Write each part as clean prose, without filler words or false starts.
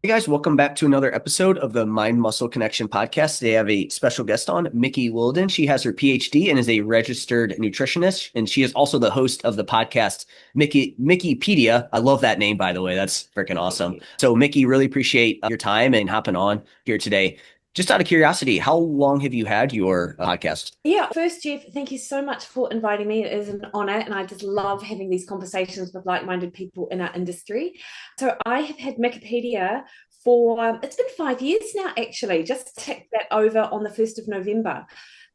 Hey guys, welcome back to another episode of the Mind Muscle Connection podcast. Today I have a special guest on, Mikki Williden. She has her PhD and is a registered nutritionist, and she is also the host of the podcast Mikkipedia. I love that name, by the way. That's freaking awesome. So, Mikki, really appreciate your time and hopping on here today. Just out of curiosity, how long have you had your podcast? Yeah, first, Jeff, thank you so much for inviting me. It is an honor, and I just love having these conversations with like-minded people in our industry. So I have had Mikkipedia for, it's been 5 years now, actually. Just ticked that over on the 1st of November.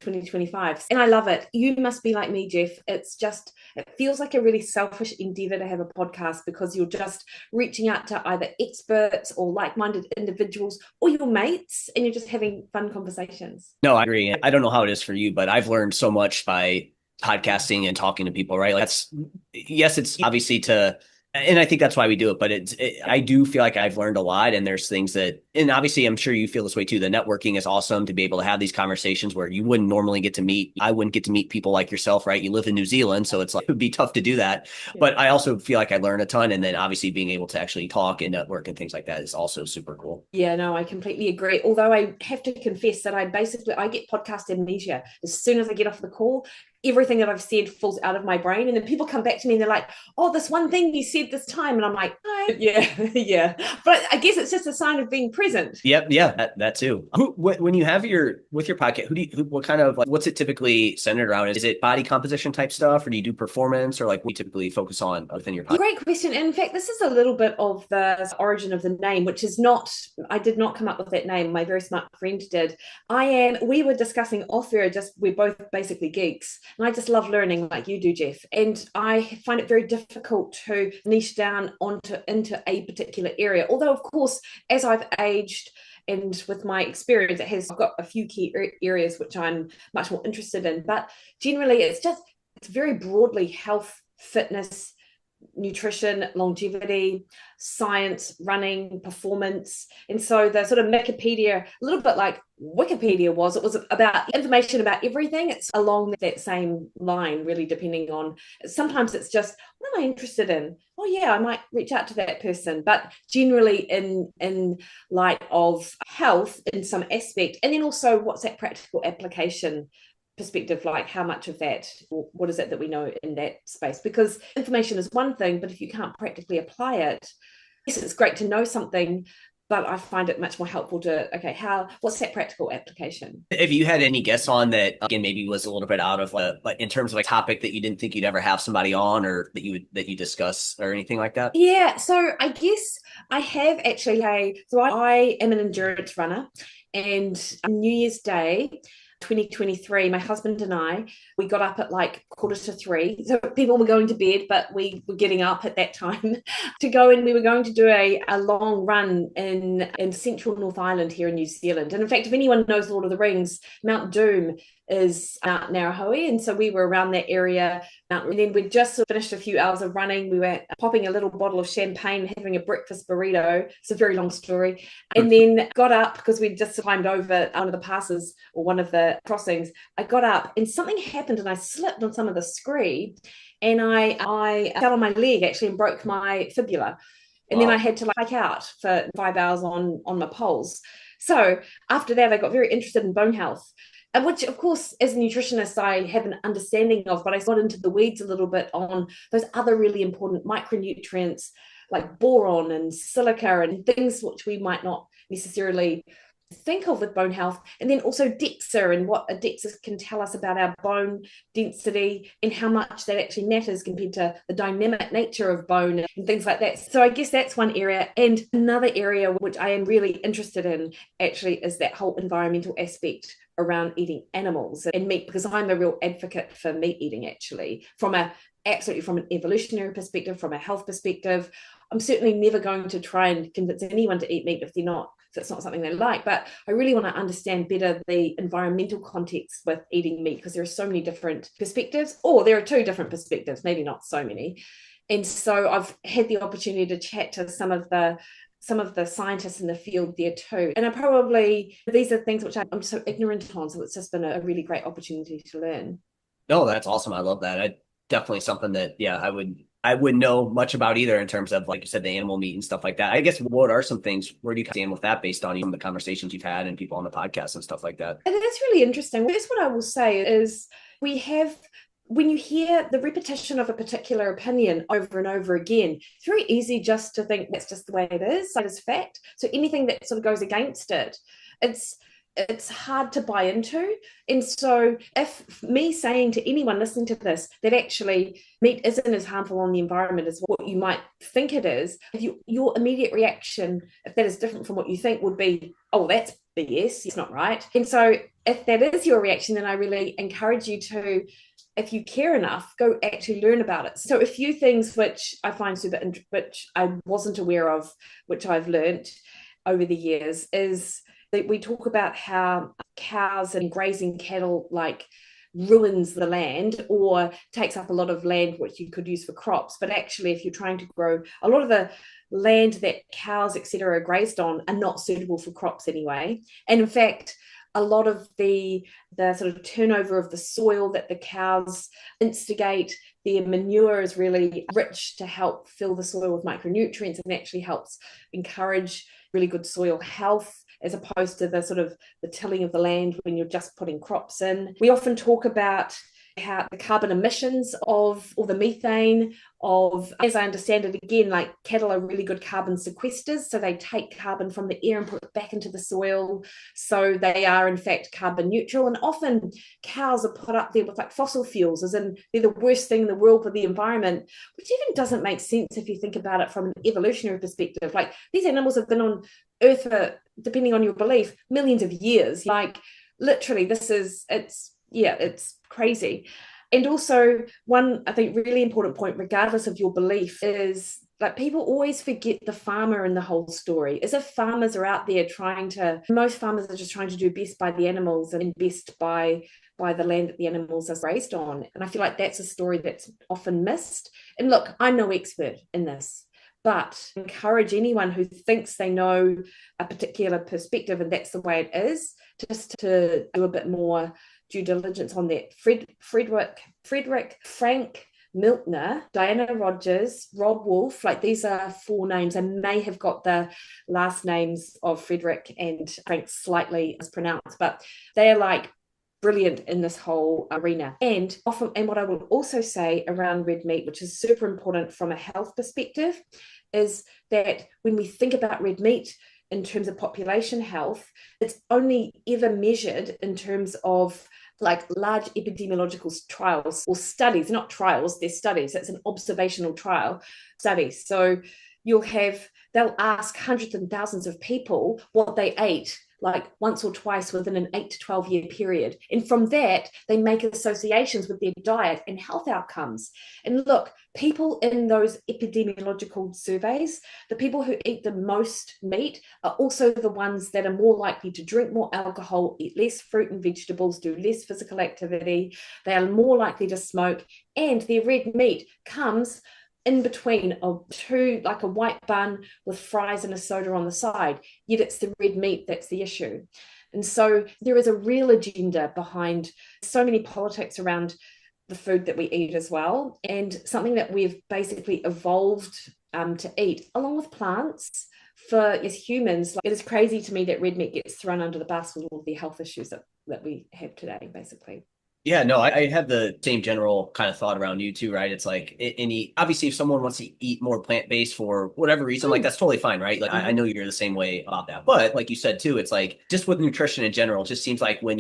2025, and I love it. You must be like me, Jeff. It feels like a really selfish endeavor to have a podcast because you're just reaching out to either experts or like-minded individuals or your mates, and you're just having fun conversations. No, I agree. I don't know how it is for you, but I've learned so much by podcasting and talking to people, right? Like yes, it's obviously and I think that's why we do it, but I do feel like I've learned a lot, and there's things and obviously I'm sure you feel this way too. The networking is awesome to be able to have these conversations where you wouldn't normally get to meet. I wouldn't get to meet people like yourself, right? You live in New Zealand, so it's like, it would be tough to do that. Yeah. But I also feel like I learned a ton. And then obviously being able to actually talk and network and things like that is also super cool. Yeah, no, I completely agree. Although I have to confess that I get podcast amnesia. As soon as I get off the call, everything that I've said falls out of my brain. And then people come back to me and they're like, oh, this one thing you said this time. And I'm like, oh, yeah, yeah. But I guess it's just a sign of being present. Yep, yeah, that too. When you have with your podcast, what kind of, like, what's it typically centered around? Is it body composition type stuff, or do you do performance, or like what do you typically focus on within your podcast? Great question. And in fact, this is a little bit of the origin of the name, which is I did not come up with that name. My very smart friend did. We were discussing off air, we're both basically geeks. And I just love learning like you do, Jeff. And I find it very difficult to niche down into a particular area. Although, of course, as I've aged, and with my experience, I've got a few key areas which I'm much more interested in. But generally, it's very broadly health, fitness, nutrition, longevity, science, running, performance. And so the sort of Mikkipedia, a little bit like Wikipedia was, it was about information about everything. It's along that same line, really, depending on, sometimes it's just, what am I interested in? Oh yeah, I might reach out to that person. But generally in light of health in some aspect, and then also what's that practical application perspective, like how much of that, or what is it that we know in that space? Because information is one thing, but if you can't practically apply it, yes, it's great to know something, but I find it much more helpful to, okay, what's that practical application? Have you had any guests on that, again, maybe was a little bit out of like in terms of a topic that you didn't think you'd ever have somebody on, or that you discuss or anything like that? Yeah, so I guess I have actually. So I am an endurance runner, and on New Year's Day 2023, my husband and I, we got up at like 2:45. So people were going to bed, but we were getting up at that time to go, and we were going to do a long run in central North Island here in New Zealand. And in fact, if anyone knows Lord of the Rings, Mount Doom is Mount Narahoi. And so we were around that area. And then we'd just finished a few hours of running. We were popping a little bottle of champagne, having a breakfast burrito. It's a very long story. And then got up because we'd just climbed over one of the passes or one of the crossings. I got up and something happened and I slipped on some of the scree, and I fell on my leg actually and broke my fibula. And Wow. then I had to hike out for 5 hours on my poles. So after that, I got very interested in bone health, which of course as a nutritionist I have an understanding of, but I got into the weeds a little bit on those other really important micronutrients like boron and silica and things which we might not necessarily think of with bone health. And then also DEXA and what a DEXA can tell us about our bone density and how much that actually matters compared to the dynamic nature of bone and things like that. So I guess that's one area. And another area which I am really interested in actually is that whole environmental aspect around eating animals and meat, because I'm a real advocate for meat eating, actually, absolutely from an evolutionary perspective, from a health perspective. I'm certainly never going to try and convince anyone to eat meat if it's not something they like. But I really want to understand better the environmental context with eating meat, because there are so many different perspectives, or there are two different perspectives, maybe not so many. And so I've had the opportunity to chat to some of the scientists in the field there too. And these are things which I'm so ignorant on. So it's just been a really great opportunity to learn. No, that's awesome. I love that. Definitely something that, yeah, I would I wouldn't know much about either in terms of, like you said, the animal meat and stuff like that. I guess what are some things, where do you stand with that based on even the conversations you've had and people on the podcast and stuff like that? And that's really interesting. That's what I will say is we have, when you hear the repetition of a particular opinion over and over again, it's very easy just to think that's just the way it is, that is fact. So anything that sort of goes against it, it's it's hard to buy into. And so if me saying to anyone listening to this that actually meat isn't as harmful on the environment as what you might think it is, if your immediate reaction, if that is different from what you think, would be, oh, that's BS, it's not right. And so if that is your reaction, then I really encourage you to, if you care enough, go actually learn about it. So a few things which I find which I wasn't aware of, which I've learned over the years, is that we talk about how cows and grazing cattle like ruins the land or takes up a lot of land which you could use for crops. But actually, if you're trying to grow, a lot of the land that cows, etc., are grazed on are not suitable for crops anyway. And in fact, a lot of the sort of turnover of the soil that the cows instigate, their manure is really rich to help fill the soil with micronutrients and actually helps encourage really good soil health, as opposed to the sort of the tilling of the land when you're just putting crops in. We often talk about how the carbon emissions of, or the methane of, as I understand it, again, like cattle are really good carbon sequesters. So they take carbon from the air and put it back into the soil. So they are in fact carbon neutral. And often cows are put up there with like fossil fuels, as in they're the worst thing in the world for the environment, which even doesn't make sense if you think about it from an evolutionary perspective. Like these animals have been on Earth for, depending on your belief, millions of years. Like literally, it's crazy. And also, one, I think, really important point, regardless of your belief, is like people always forget the farmer in the whole story. As if farmers are out there most farmers are just trying to do best by the animals and best by the land that the animals are raised on. And I feel like that's a story that's often missed. And look, I'm no expert in this, but encourage anyone who thinks they know a particular perspective and that's the way it is, just to do a bit more due diligence on that. Frederick, Frank Miltner, Diana Rogers, Rob Wolf, like these are four names. I may have got the last names of Frederick and Frank slightly mispronounced, but they're like brilliant in this whole arena. And what I will also say around red meat, which is super important from a health perspective, is that when we think about red meat in terms of population health, it's only ever measured in terms of like large epidemiological trials or studies, not trials, they're studies. It's an observational trial study. So they'll ask hundreds and thousands of people what they ate like once or twice within an 8 to 12 year period. And from that, they make associations with their diet and health outcomes. And look, people in those epidemiological surveys, the people who eat the most meat are also the ones that are more likely to drink more alcohol, eat less fruit and vegetables, do less physical activity. They are more likely to smoke, and their red meat comes in between of two, like a white bun with fries and a soda on the side, yet it's the red meat that's the issue. And so there is a real agenda behind so many politics around the food that we eat as well, and something that we've basically evolved to eat along with plants. For as humans, like, it is crazy to me that red meat gets thrown under the bus with all of the health issues that we have today, basically. Yeah, no, I have the same general kind of thought around you too, right? It's like obviously if someone wants to eat more plant-based for whatever reason, like that's totally fine, right? Like I know you're the same way about that. But like you said too, it's like just with nutrition in general, it just seems like when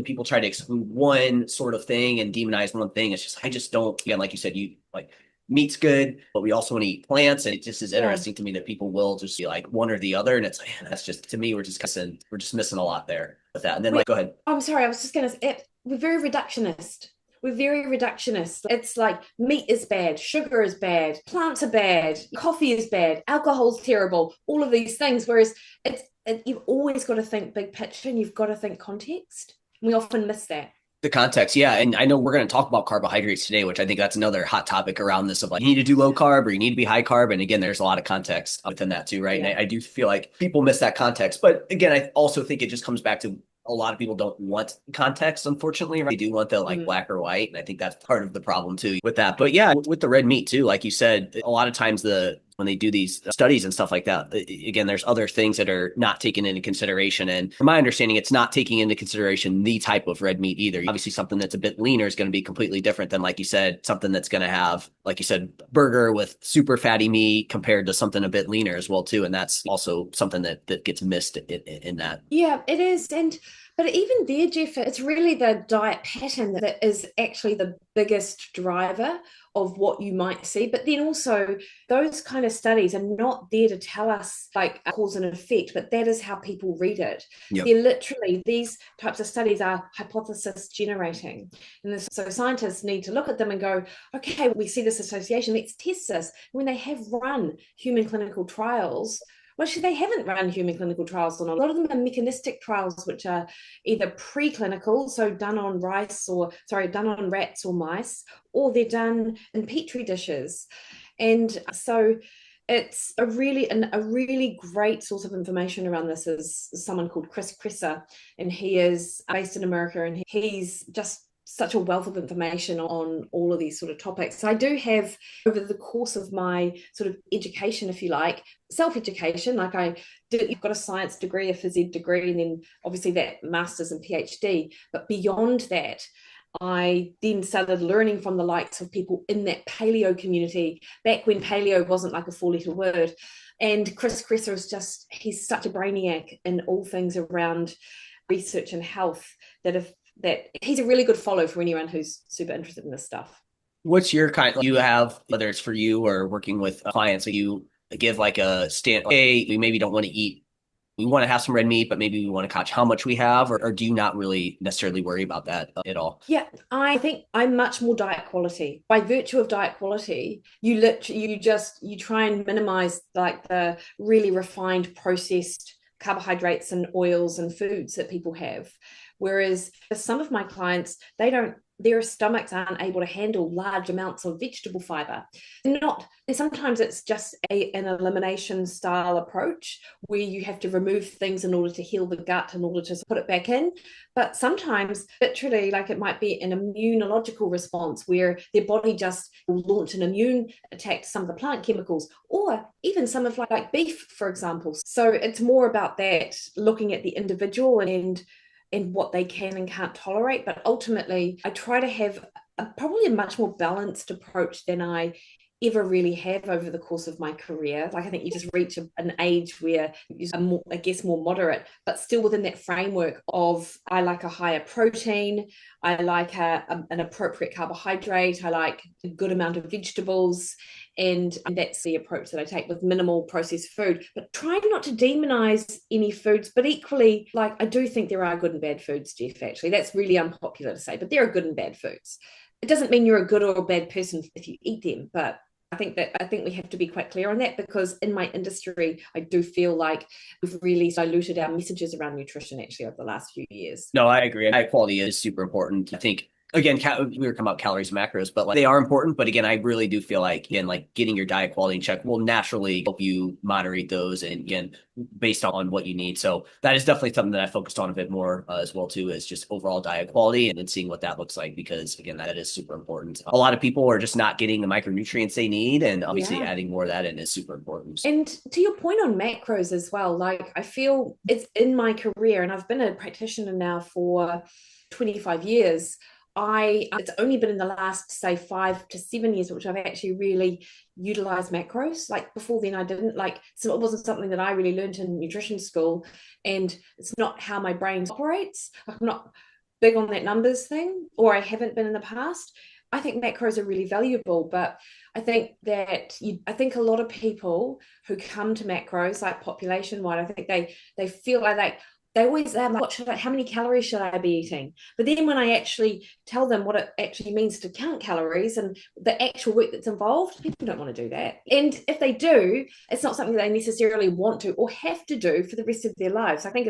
people try to exclude one sort of thing and demonize one thing, it's just I just don't, again, like you said, you like meat's good, but we also want to eat plants. And it just is interesting to me that people will just be like one or the other. And it's like, man, that's just to me, we're just missing a lot there with that. And then like go ahead. I'm sorry, I was just gonna say we're very reductionist. We're very reductionist. It's like meat is bad, sugar is bad, plants are bad, coffee is bad, alcohol's terrible, all of these things. Whereas you've always got to think big picture and you've got to think context. We often miss that. The context, yeah. And I know we're going to talk about carbohydrates today, which I think that's another hot topic around this of like, you need to do low carb or you need to be high carb. And again, there's a lot of context within that too, right? Yeah. And I do feel like people miss that context. But again, I also think it just comes back to a lot of people don't want context, unfortunately. Right? They do want the like Mm. black or white. And I think that's part of the problem too with that. But yeah, with the red meat too, like you said, a lot of times when they do these studies and stuff like that, again, there's other things that are not taken into consideration. And from my understanding, it's not taking into consideration the type of red meat either. Obviously, something that's a bit leaner is going to be completely different than, like you said, something that's going to have, like you said, burger with super fatty meat compared to something a bit leaner as well too. And that's also something that gets missed in that. Yeah, it is. And but even there, Jeff, it's really the diet pattern that is actually the biggest driver of what you might see. But then also those kind of studies are not there to tell us like cause and effect, but that is how people read it. Yep. They're literally, these types of studies are hypothesis generating. And so scientists need to look at them and go, okay, we see this association, let's test this. When they have run human clinical trials, well, actually, they haven't run human clinical trials on a lot of them are mechanistic trials, which are either preclinical, so done on done on rats or mice, or they're done in petri dishes. And so it's a really great source of information around this is someone called Chris Kresser, and he is based in America, and he's just such a wealth of information on all of these sort of topics. So I do have, over the course of my sort of education, if you like, self-education, like you've got a science degree, a phys ed degree, and then obviously that master's and PhD. But beyond that, I then started learning from the likes of people in that paleo community back when paleo wasn't like a 4-letter word. And Chris Kresser he's such a brainiac in all things around research and health that he's a really good follow for anyone who's super interested in this stuff. What's your you have, whether it's for you or working with clients, you give like a stand, hey, we maybe don't want to eat, we want to have some red meat, but maybe we want to catch how much we have, or do you not really necessarily worry about that at all? Yeah, I think I'm much more diet quality. By virtue of diet quality, you try and minimize like the really refined processed carbohydrates and oils and foods that people have. Whereas for some of my clients, their stomachs aren't able to handle large amounts of vegetable fiber. And sometimes it's just an elimination style approach where you have to remove things in order to heal the gut, in order to put it back in. But sometimes, literally, like it might be an immunological response where their body just will launch an immune attack to some of the plant chemicals, or even some of like beef, for example. So it's more about that, looking at the individual and what they can and can't tolerate. But ultimately, I try to have probably a much more balanced approach than I ever really have over the course of my career. Like I think you just reach an age where you're more, I guess, more moderate, but still within that framework of I like a higher protein, I like an appropriate carbohydrate, I like a good amount of vegetables, and that's the approach that I take with minimal processed food, but trying not to demonize any foods. But equally, like I do think there are good and bad foods, Jeff. Actually, that's really unpopular to say, but there are good and bad foods. It doesn't mean you're a good or a bad person if you eat them, but I think we have to be quite clear on that, because in my industry, I do feel like we've really diluted our messages around nutrition actually over the last few years. No, I agree. High quality is super important. I think again, we were talking about calories and macros, but like they are important. But again, I really do feel like again, like getting your diet quality in check will naturally help you moderate those, and again, based on what you need. So that is definitely something that I focused on a bit more as well too, is just overall diet quality and then seeing what that looks like, because again, that is super important. A lot of people are just not getting the micronutrients they need, and obviously Yeah. adding more of that in is super important. And to your point on macros as well, like I feel it's in my career, and I've been a practitioner now for 25 years. It's only been in the last say 5 to 7 years which I've actually really utilized macros. Like before then I didn't, like, so it wasn't something that I really learned in nutrition school, and it's not how my brain operates. Like, I'm not big on that numbers thing, or I haven't been in the past. I think macros are really valuable, but I think a lot of people who come to macros, like population wide, I think they feel like they always have like, how many calories should I be eating? But then when I actually tell them what it actually means to count calories and the actual work that's involved, people don't want to do that. And if they do, it's not something they necessarily want to or have to do for the rest of their lives. I think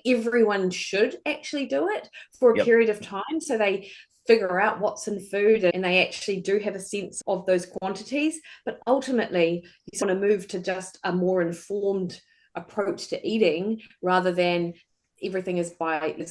everyone should actually do it for a Yep. period of time, so they figure out what's in food and they actually do have a sense of those quantities. But ultimately, you want to move to just a more informed approach to eating rather than everything is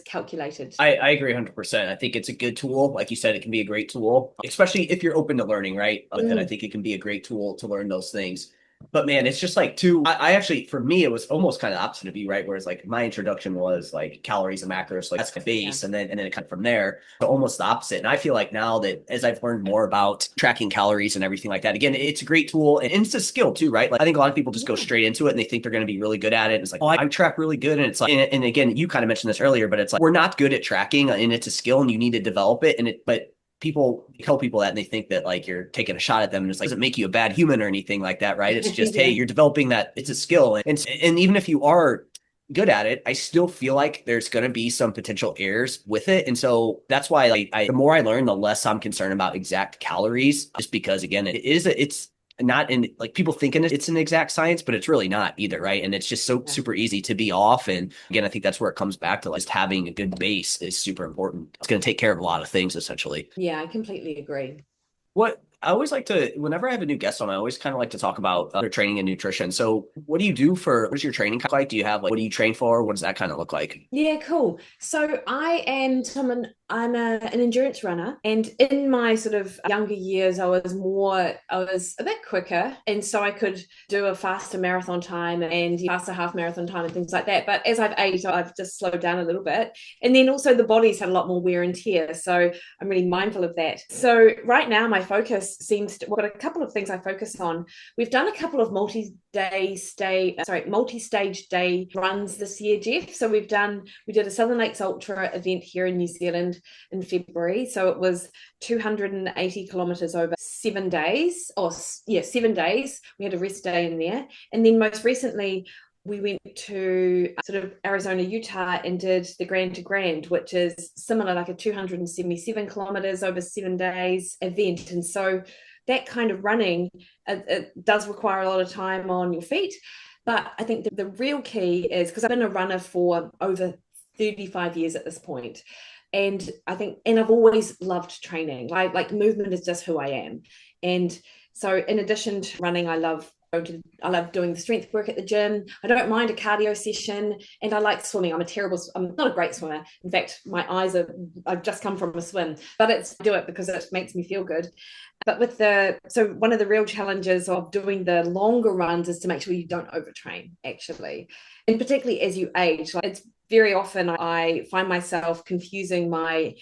calculated. I agree 100%. I think it's a good tool. Like you said, it can be a great tool, especially if you're open to learning, right? With it, I think it can be a great tool to learn those things. But man, it's just like I actually, for me, it was almost kind of opposite of you, right? Whereas like my introduction was like calories and macros, like that's the base. And then it kind of from there, so almost the opposite. And I feel like now that as I've learned more about tracking calories and everything like that, again, it's a great tool and it's a skill too, right? Like I think a lot of people just go straight into it and they think they're going to be really good at it. And it's like, oh, I track really good. And it's like, and again, you kind of mentioned this earlier, but it's like, we're not good at tracking and it's a skill and you need to develop it. But people tell people that and they think that like you're taking a shot at them and it's like doesn't make you a bad human or anything like that, right? It's just hey, you're developing that. It's a skill, and even if you are good at it, I still feel like there's going to be some potential errors with it, and so that's why like the more I learn, the less I'm concerned about exact calories, just because again, it's not in like people thinking it's an exact science, but it's really not either, right? And it's just so super easy to be off. And again, I think that's where it comes back to like just having a good base is super important. It's going to take care of a lot of things essentially. Yeah, I completely agree. What I always like to, whenever I have a new guest on, I always kind of like to talk about their training and nutrition. So, what do you do for, what does your training look like? Do you have like, what do you train for? What does that kind of look like? Yeah, cool. So I am someone, an endurance runner. And in my sort of younger years, I was a bit quicker. And so I could do a faster marathon time and faster half marathon time and things like that. But as I've aged, I've just slowed down a little bit. And then also the body's had a lot more wear and tear. So I'm really mindful of that. So right now, my focus seems to, well, I've got a couple of things I focus on. We've done a couple of multi-stage day runs this year, Jeff. So we did a Southern Lakes Ultra event here in New Zealand in February. So it was 280 kilometers over 7 days, 7 days. We had a rest day in there. And then most recently, we went to sort of Arizona, Utah, and did the Grand to Grand, which is similar, like a 277 kilometers over 7 days event. And so that kind of running, it does require a lot of time on your feet. But I think the real key is, because I've been a runner for over 35 years at this point, and I've always loved training. Like movement is just who I am. And so in addition to running, I love doing the strength work at the gym. I don't mind a cardio session, and I like swimming. I'm not a great swimmer. In fact, I've just come from a swim, but I do it because it makes me feel good. But so one of the real challenges of doing the longer runs is to make sure you don't overtrain, actually. And particularly as you age, like it's very often I find myself confusing my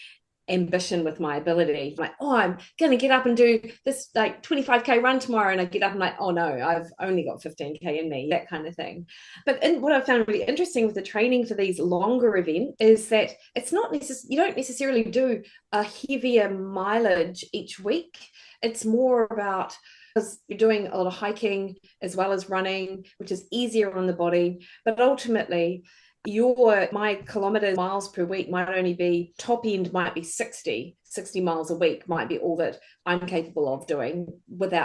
ambition with my ability. Like, oh, I'm going to get up and do this like 25K run tomorrow. And I get up and like, oh no, I've only got 15K in me, that kind of thing. But what I found really interesting with the training for these longer events is that it's not you don't necessarily do a heavier mileage each week. It's more about, because you're doing a lot of hiking as well as running, which is easier on the body. But ultimately, my kilometers miles per week might only be, top end might be 60 miles a week might be all that I'm capable of doing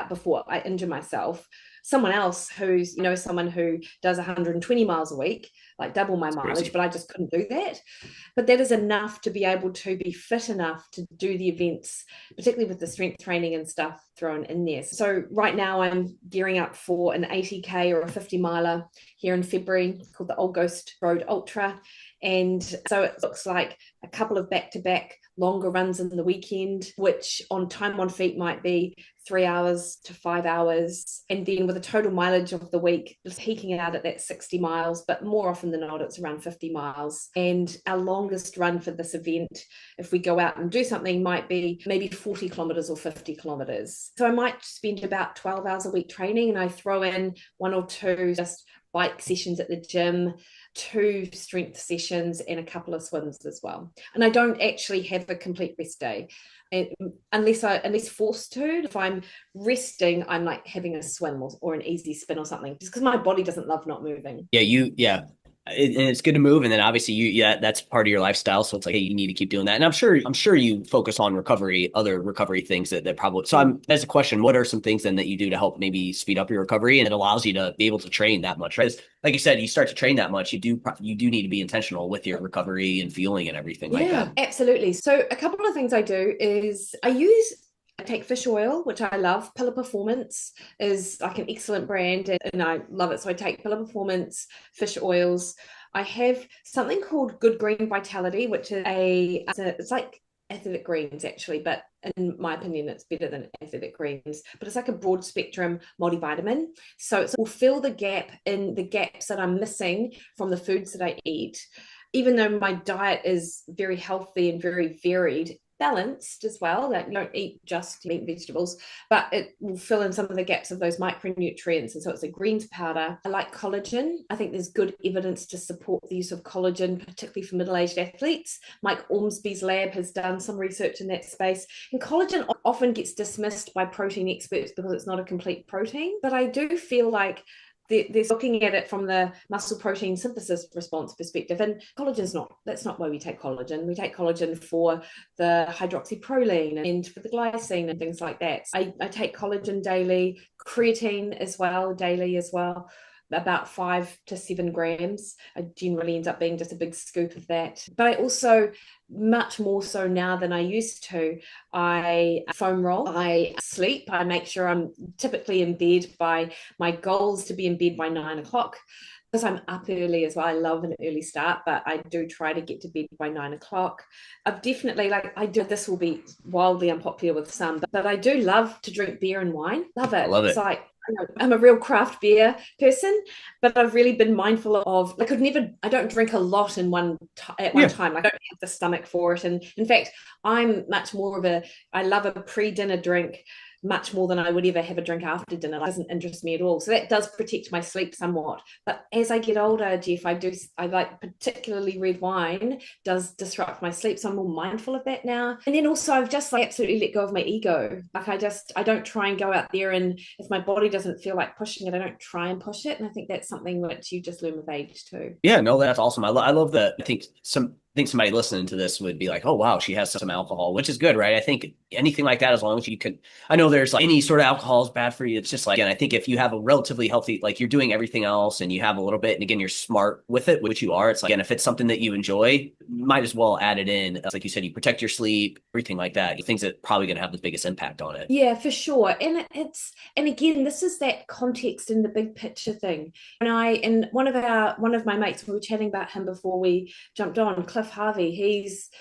before I injure myself. Someone else someone who does 120 miles a week, like double my mileage, but I just couldn't do that. But that is enough to be able to be fit enough to do the events, particularly with the strength training and stuff thrown in there. So right now I'm gearing up for an 80K or a 50 miler here in February called the Old Ghost Road Ultra. And so it looks like a couple of back-to-back longer runs in the weekend, which on time on feet might be 3 hours to 5 hours. And then with a total mileage of the week, just peaking out at that 60 miles, but more often than not, it's around 50 miles. And our longest run for this event, if we go out and do something, might be maybe 40 kilometers or 50 kilometers. So I might spend about 12 hours a week training, and I throw in one or two just bike sessions at the gym, 2 strength sessions, and a couple of swims as well. And I don't actually have a complete rest day, unless forced to. If I'm resting, I'm like having a swim or an easy spin or something, just because my body doesn't love not moving. Yeah. And it's good to move. And then obviously that's part of your lifestyle. So it's like, hey, you need to keep doing that. And I'm sure you focus on other recovery things that probably, so as a question, what are some things then that you do to help maybe speed up your recovery? And it allows you to be able to train that much, right? Like you said, you start to train that much, you do need to be intentional with your recovery and fueling and everything like that. Yeah, absolutely. So a couple of things I do is I take fish oil, which I love. Pillar Performance is like an excellent brand, and I love it. So I take Pillar Performance fish oils. I have something called Good Green Vitality, which is it's like athletic greens actually, but in my opinion it's better than athletic greens, but it's like a broad spectrum multivitamin, so it will fill the gap in the gaps that I'm missing from the foods that I eat, even though my diet is very healthy and very varied, balanced as well, that you don't eat just meat and vegetables, but it will fill in some of the gaps of those micronutrients. And so it's a greens powder. I like collagen. I think there's good evidence to support the use of collagen, particularly for middle-aged athletes. Mike Ormsby's lab has done some research in that space. And collagen often gets dismissed by protein experts because it's not a complete protein. But I do feel like they're looking at it from the muscle protein synthesis response perspective, and that's not why we take collagen. We take collagen for the hydroxyproline and for the glycine and things like that. I take collagen daily, creatine as well, daily as well, about 5 to 7 grams. I generally end up being just a big scoop of that. But I also, much more so now than I used to, I foam roll, I sleep, I make sure I'm typically in bed by, my goal is to be in bed by 9 o'clock. Because I'm up early as well. I love an early start, but I do try to get to bed by 9 o'clock. I've definitely, this will be wildly unpopular with some, but I do love to drink beer and wine. Love it. I love It's it. like, I'm a real craft beer person, but I've really been mindful of, I don't drink a lot at one Yeah. time. I don't have the stomach for it. And in fact, I'm much more of I love a pre-dinner drink much more than I would ever have a drink after dinner. That doesn't interest me at all. So that does protect my sleep somewhat. But as I get older, Jeff, I like, particularly red wine does disrupt my sleep. So I'm more mindful of that now. And then also I've just absolutely let go of my ego. I don't try and go out there, and if my body doesn't feel like pushing it, I don't try and push it. And I think that's something which you just learn with age too. Yeah, no, that's awesome. I love that. I think somebody listening to this would be like, oh wow, she has some alcohol, which is good, right? I think anything like that, as long as you can, I know there's like any sort of alcohol is bad for you. It's just like, and I think if you have a relatively healthy, like you're doing everything else and you have a little bit, and again, you're smart with it, which you are. It's like, and if it's something that you enjoy, might as well add it in. It's like you said, you protect your sleep, everything like that. Things that probably going to have the biggest impact on it. Yeah, for sure. And again, this is that context in the big picture thing. And one of my mates, we were chatting about him before we jumped on, Cliff Harvey.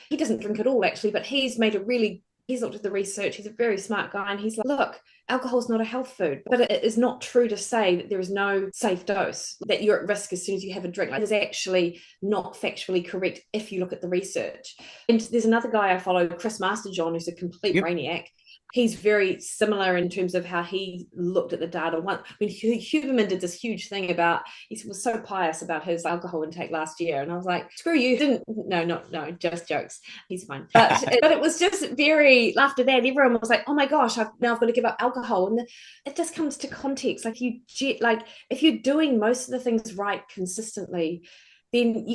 He doesn't drink at all actually, but he's looked at the research. He's a very smart guy, and he's like, look, alcohol is not a health food, but it is not true to say that there is no safe dose, that you're at risk as soon as you have a drink. Like, it is actually not factually correct if you look at the research. And there's another guy I follow, Chris Masterjohn, who's a complete Yep. brainiac. He's very similar in terms of how he looked at the data. Huberman did this huge thing about, he was so pious about his alcohol intake last year. And I was like, screw you. No, just jokes. He's fine. But it was just very, after that, everyone was like, oh my gosh, I've got to give up alcohol. And it just comes to context. Like if you're doing most of the things right consistently, then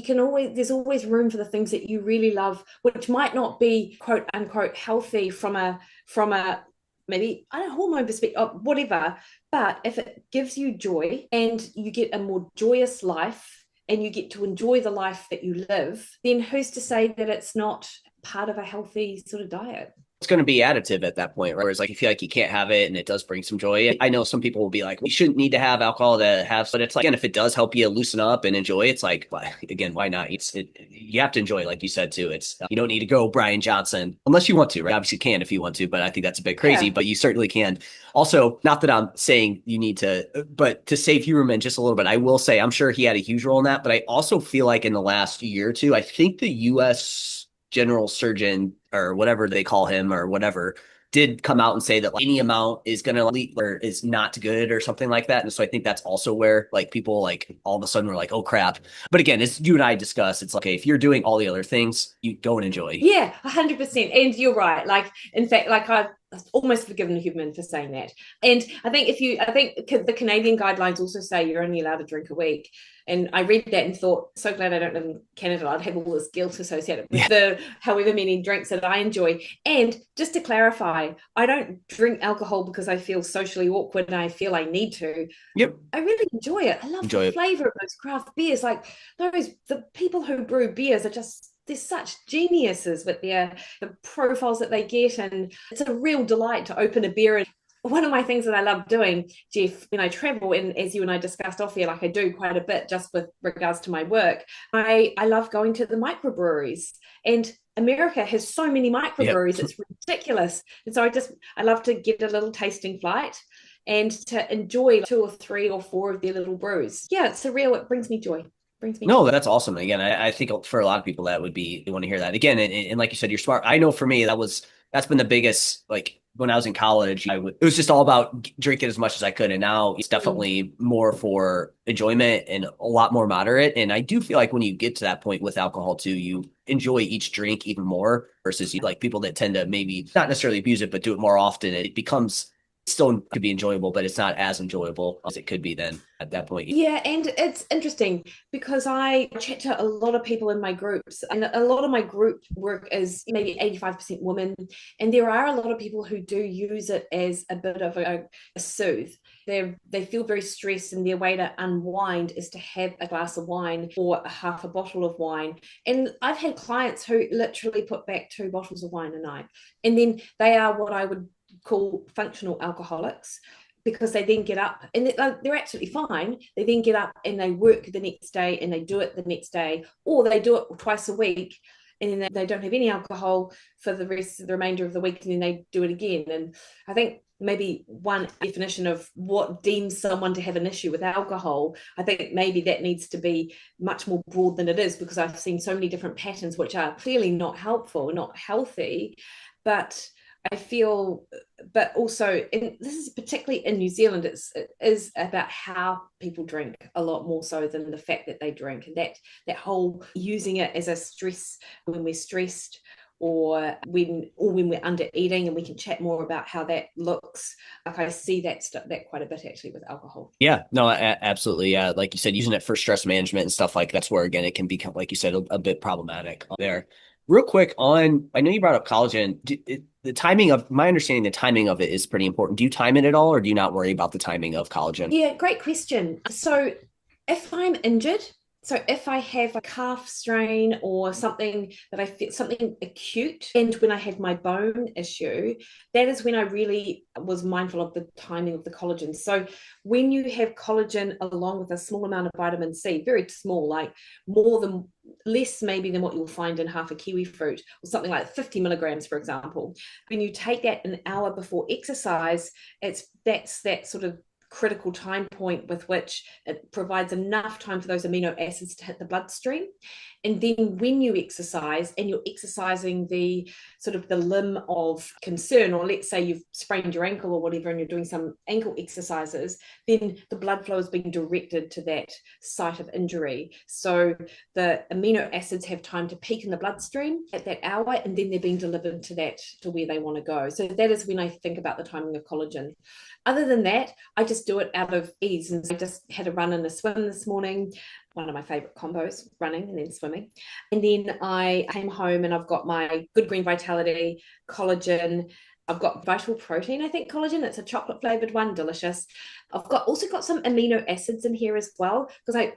there's always room for the things that you really love, which might not be quote unquote healthy from a maybe, I don't know, hormone perspective, whatever. But if it gives you joy and you get a more joyous life and you get to enjoy the life that you live, then who's to say that it's not part of a healthy sort of diet? It's going to be additive at that point, right? Whereas like you feel like you can't have it and it does bring some joy. I know some people will be like, we shouldn't need to have alcohol to have, but it's like, and if it does help you loosen up and enjoy, it's like, again, why not? You have to enjoy it, like you said too. It's you don't need to go Brian Johnson unless you want to, right? Obviously you can if you want to, but I think that's a bit crazy, but you certainly can. Also, not that I'm saying you need to, but to save Huberman just a little bit, I will say I'm sure he had a huge role in that, but I also feel like in the last year or two, I think the U.S. general surgeon or whatever they call him or whatever did come out and say that like, any amount is going to leak or is not good or something like that. And so I think that's also where like people like all of a sudden were like, oh crap. But again, as you and I discussed, it's like, okay, if you're doing all the other things, you go and enjoy. Yeah, 100%. And you're right. Like, in fact, like I've almost forgiven Huberman for saying that. And I think the Canadian guidelines also say you're only allowed to drink a week. And I read that and thought, so glad I don't live in Canada. I'd have all this guilt associated with the however many drinks that I enjoy. And just to clarify, I don't drink alcohol because I feel socially awkward and I feel I need to. Yep. I really enjoy it. I love the flavor of those craft beers. Like the people who brew beers are just, they're such geniuses with the profiles that they get, and it's a real delight to open a beer and one of my things that I love doing, Jeff, when I travel, and as you and I discussed off here, like I do quite a bit just with regards to my work, I love going to the microbreweries. And America has so many Yep. microbreweries, it's ridiculous. And so I love to get a little tasting flight and to enjoy two or three or four of their little brews. Yeah, it's surreal. It brings me joy. Brings me No, joy. that's awesome. Again, I think for a lot of people that would be, they want to hear that again. And like you said, you're smart. I know for me, that's been the biggest, like when I was in college, it was just all about drinking as much as I could. And now it's Mm. definitely more for enjoyment and a lot more moderate. And I do feel like when you get to that point with alcohol too, you enjoy each drink even more versus like people that tend to maybe not necessarily abuse it, but do it more often. It becomes still could be enjoyable, but it's not as enjoyable as it could be then at that point. Yeah, and it's interesting because I chat to a lot of people in my groups, and a lot of my group work is maybe 85% women. And there are a lot of people who do use it as a bit of a soothe. They feel very stressed, and their way to unwind is to have a glass of wine or a half a bottle of wine. And I've had clients who literally put back two bottles of wine a night. And then they are what I would call functional alcoholics, because they then get up and they're absolutely fine. They then get up and they work the next day and they do it the next day, or they do it twice a week, and then they don't have any alcohol for the rest of the remainder of the week, and then they do it again. And I think maybe one definition of what deems someone to have an issue with alcohol, I think maybe that needs to be much more broad than it is, because I've seen so many different patterns which are clearly not helpful, not healthy. But I feel, but also, and this is particularly in New Zealand, it is about how people drink a lot more so than the fact that they drink, and that whole using it as a stress when we're stressed, or when we're under eating, and we can chat more about how that looks. Like I see that quite a bit actually with alcohol. Yeah, no, absolutely. Yeah, like you said, using it for stress management and stuff like that's where again it can become, like you said, a bit problematic there. Real quick on, I know you brought up collagen. The timing of my understanding, the timing of it is pretty important. Do you time it at all, or do you not worry about the timing of collagen? Yeah, great question. So if I'm injured, so if I have a calf strain or something that I feel something acute, and when I had my bone issue, that is when I really was mindful of the timing of the collagen. So when you have collagen along with a small amount of vitamin C, very small, like more than less maybe than what you'll find in half a kiwi fruit, or something like 50 milligrams, for example. When you take that an hour before exercise, that's that sort of critical time point with which it provides enough time for those amino acids to hit the bloodstream. And then when you exercise and you're exercising the sort of the limb of concern, or let's say you've sprained your ankle or whatever, and you're doing some ankle exercises, then the blood flow is being directed to that site of injury. So the amino acids have time to peak in the bloodstream at that hour, and then they're being delivered to where they want to go. So that is when I think about the timing of collagen. Other than that, I just do it out of ease. And so I just had a run and a swim this morning, one of my favorite combos, running and then swimming. And then I came home and I've got my Good Green Vitality, collagen. I've got Vital Protein, I think collagen. It's a chocolate flavored one, delicious. I've also got some amino acids in here as well, because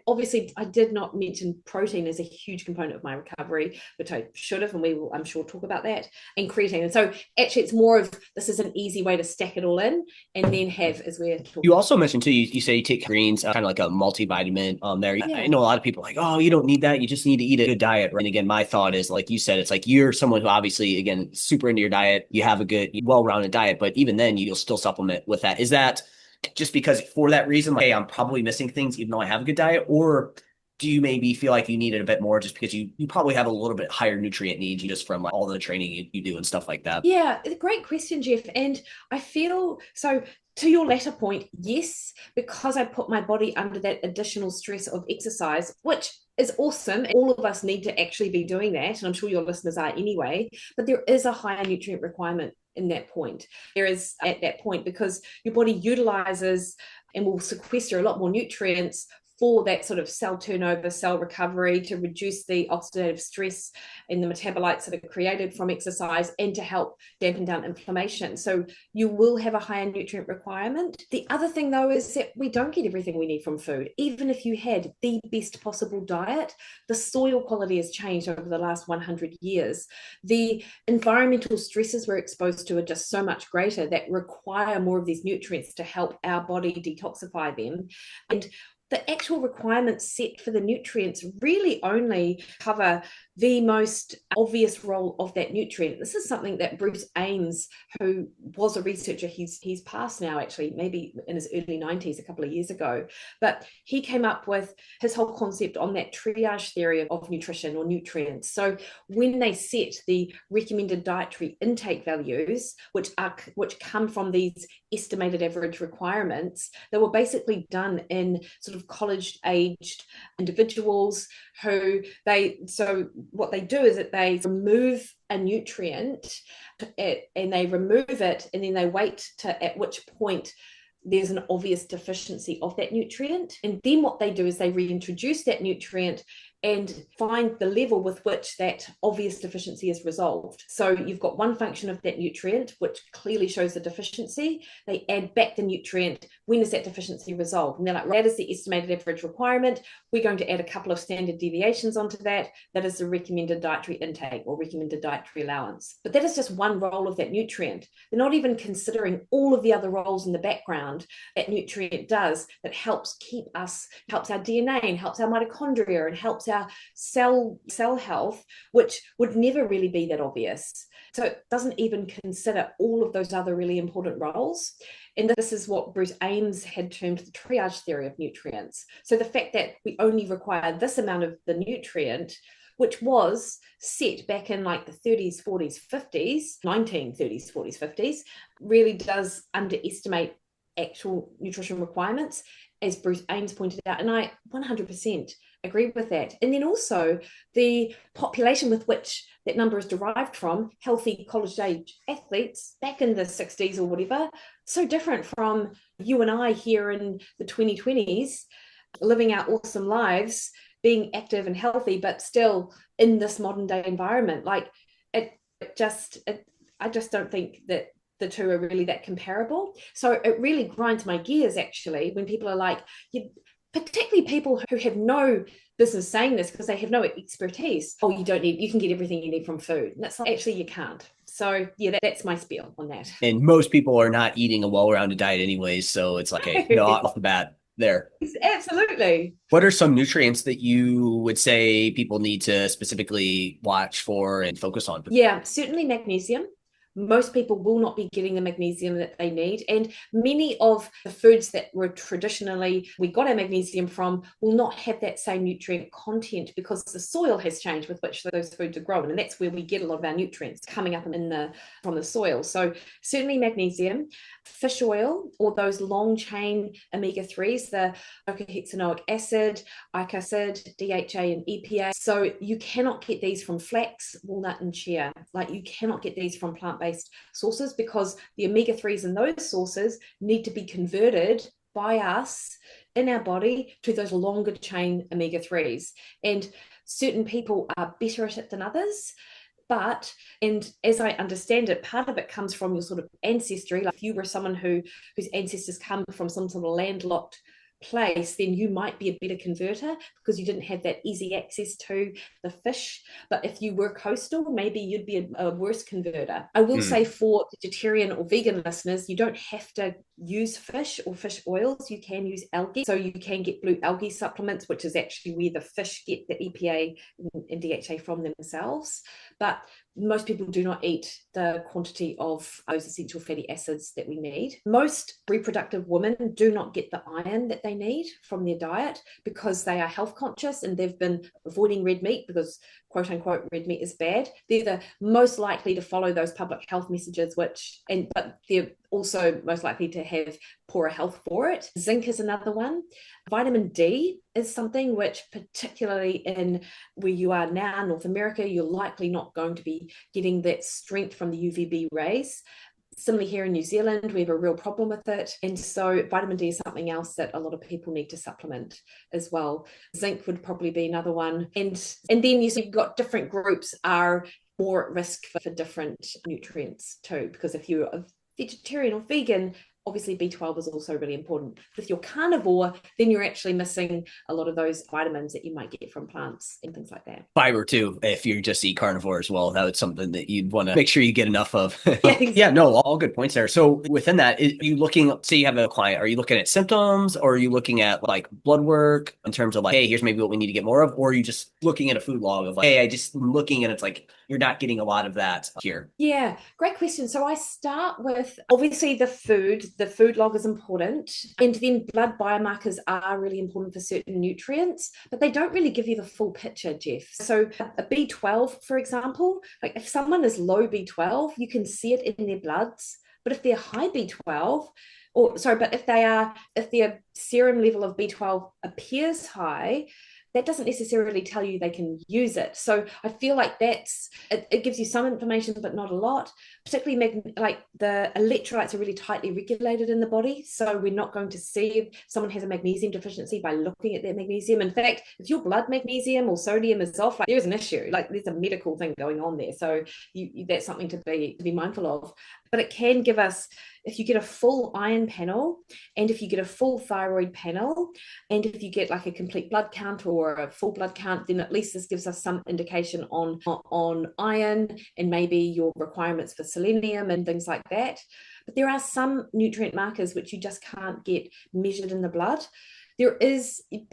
I did not mention protein as a huge component of my recovery, which I should have, and we will, I'm sure, talk about that, and creatine. And so actually it's more of, this is an easy way to stack it all in and then have, as we're You talking. also mentioned too, you say you take greens, kind of like a multivitamin there. I Yeah. know a lot of people are like, oh, you don't need that. You just need to eat a good diet. Right? And again, my thought is like you said, it's like you're someone who obviously, again, super into your diet. You have a good, well-rounded diet, but even then you'll still supplement with that. Is that just because for that reason, like, hey, I'm probably missing things even though I have a good diet? Or do you maybe feel like you need it a bit more just because you probably have a little bit higher nutrient needs just from like all the training you do and stuff like that? Yeah, great question, Jeff. And I feel so, to your latter point, yes, because I put my body under that additional stress of exercise, which is awesome. All of us need to actually be doing that. And I'm sure your listeners are anyway. But there is a higher nutrient requirement in that point. There is at that point, because your body utilizes and will sequester a lot more nutrients for that sort of cell turnover, cell recovery, to reduce the oxidative stress in the metabolites that are created from exercise, and to help dampen down inflammation. So you will have a higher nutrient requirement. The other thing, though, is that we don't get everything we need from food. Even if you had the best possible diet, the soil quality has changed over the last 100 years. The environmental stresses we're exposed to are just so much greater that require more of these nutrients to help our body detoxify them. And the actual requirements set for the nutrients really only cover the most obvious role of that nutrient. This is something that Bruce Ames, who was a researcher, he's passed now, actually, maybe in his early 90s, a couple of years ago, but he came up with his whole concept on that triage theory of nutrition or nutrients. So when they set the recommended dietary intake values, which come from these estimated average requirements, they were basically done in sort of college-aged individuals what they do is that they remove a nutrient and they remove it, and then they wait to at which point there's an obvious deficiency of that nutrient. And then what they do is they reintroduce that nutrient and find the level with which that obvious deficiency is resolved. So you've got one function of that nutrient, which clearly shows the deficiency. They add back the nutrient. When is that deficiency resolved? And they're like, that is the estimated average requirement. We're going to add a couple of standard deviations onto that. That is the recommended dietary intake or recommended dietary allowance. But that is just one role of that nutrient. They're not even considering all of the other roles in the background that nutrient does that helps our DNA and helps our mitochondria and helps our cell health, which would never really be that obvious. So it doesn't even consider all of those other really important roles. And this is what Bruce Ames had termed the triage theory of nutrients. So the fact that we only require this amount of the nutrient, which was set back in like the 30s, 40s, 50s, 1930s, 40s, 50s, really does underestimate actual nutrition requirements, as Bruce Ames pointed out. And I 100% agree with that. And then also the population with which that number is derived from, healthy college-age athletes back in the 60s or whatever, so different from you and I here in the 2020s, living our awesome lives, being active and healthy, but still in this modern day environment. Like I just don't think that the two are really that comparable. So it really grinds my gears, actually, when people are like, particularly people who have no business saying this because they have no expertise. Oh, you can get everything you need from food. And that's like, actually, you can't. So yeah, that's my spiel on that. And most people are not eating a well-rounded diet anyways. So it's like, hey, no, off the bat there. Absolutely. What are some nutrients that you would say people need to specifically watch for and focus on? Yeah, certainly magnesium. Most people will not be getting the magnesium that they need. And many of the foods that we got our magnesium from will not have that same nutrient content because the soil has changed with which those foods are grown. And that's where we get a lot of our nutrients coming up from the soil. So certainly magnesium, fish oil, or those long chain omega-3s, the docosahexaenoic acid, ic acid, DHA, and EPA. So you cannot get these from flax, walnut, and chia. Like you cannot get these from plant-based sources because the omega-3s in those sources need to be converted by us in our body to those longer chain omega-3s. And certain people are better at it than others. But, and as I understand it, part of it comes from your sort of ancestry. Like if you were someone whose ancestors come from some sort of landlocked place, then you might be a better converter because you didn't have that easy access to the fish. But if you were coastal, maybe you'd be a worse converter. I will say for vegetarian or vegan listeners, you don't have to use fish or fish oils. You can use algae. So you can get blue algae supplements, which is actually where the fish get the EPA and DHA from themselves. But most people do not eat the quantity of those essential fatty acids that we need. Most reproductive women do not get the iron that they need from their diet because they are health conscious and they've been avoiding red meat because quote unquote red meat is bad. They're the most likely to follow those public health messages, but they're also most likely to have poorer health for it. Zinc is another one. Vitamin D is something which, particularly in where you are now, North America, you're likely not going to be getting that strength from the UVB rays. Similarly, here in New Zealand, we have a real problem with it. And so vitamin D is something else that a lot of people need to supplement as well. Zinc would probably be another one. And then you've got different groups are more at risk for different nutrients too, because if you're a vegetarian or vegan, obviously B12 is also really important. But if you're carnivore, then you're actually missing a lot of those vitamins that you might get from plants and things like that. Fiber too, if you just eat carnivore as well, that was something that you'd want to make sure you get enough of. Yeah, exactly. Yeah, no, all good points there. So within that, are you looking, say you have a client, are you looking at symptoms, or are you looking at like blood work in terms of like, hey, here's maybe what we need to get more of, or are you just looking at a food log of like, hey, I just looking and it's like you're not getting a lot of that here? Yeah, great question. So I start with obviously the food. The food log is important. And then blood biomarkers are really important for certain nutrients, but they don't really give you the full picture, Jeff. So a B12, for example, like if someone is low B12, you can see it in their bloods. But if they're high B12, but if their serum level of B12 appears high, that doesn't necessarily tell you they can use it. So I feel like it gives you some information, but not a lot. Particularly like the electrolytes are really tightly regulated in the body. So we're not going to see if someone has a magnesium deficiency by looking at their magnesium. In fact, if your blood magnesium or sodium is off, like there's an issue, like there's a medical thing going on there. So that's something to be mindful of. But it can give us, if you get a full iron panel and if you get a full thyroid panel and if you get like a complete blood count or a full blood count, then at least this gives us some indication on iron and maybe your requirements for selenium and things like that. But there are some nutrient markers which you just can't get measured in the blood.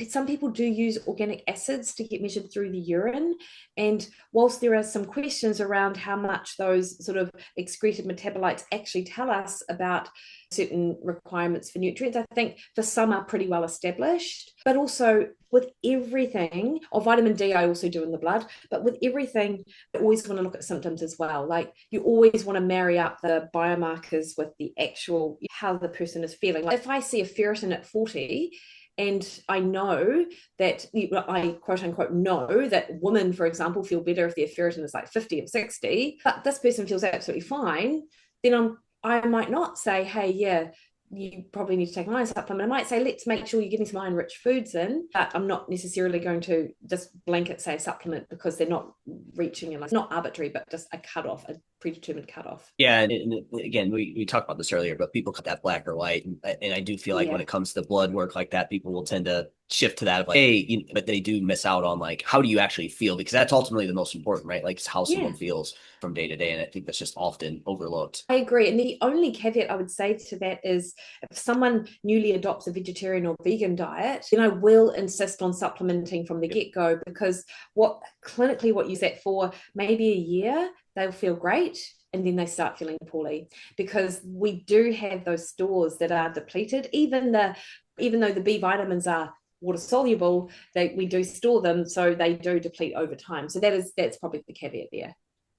Some people do use organic acids to get measured through the urine. And whilst there are some questions around how much those sort of excreted metabolites actually tell us about certain requirements for nutrients, I think for some are pretty well established. But also with everything, vitamin D I also do in the blood, but with everything, I always want to look at symptoms as well. Like you always want to marry up the biomarkers with the actual, how the person is feeling. Like if I see a ferritin at 40, and I know that I quote unquote know that women, for example, feel better if their ferritin is like 50 or 60, but this person feels absolutely fine, then I might not say, hey, yeah, you probably need to take an iron supplement. I might say, let's make sure you're getting some iron-rich foods in, but I'm not necessarily going to just blanket say a supplement because they're not reaching, and it's not arbitrary, but just a cutoff, a predetermined cutoff. Yeah, and again, we talked about this earlier, but people cut that black or white, and I do feel like when it comes to blood work like that, people will tend to shift to that of like, hey, but they do miss out on like, how do you actually feel? Because that's ultimately the most important, right? Like how someone feels from day to day, and I think that's just often overlooked. I agree. And the only caveat I would say to that is if someone newly adopts a vegetarian or vegan diet, then I will insist on supplementing from the get-go, because what you use that for maybe a year, they'll feel great and then they start feeling poorly, because we do have those stores that are depleted. Even though the B vitamins are water soluble, we do store them, so they do deplete over time. So that's probably the caveat there.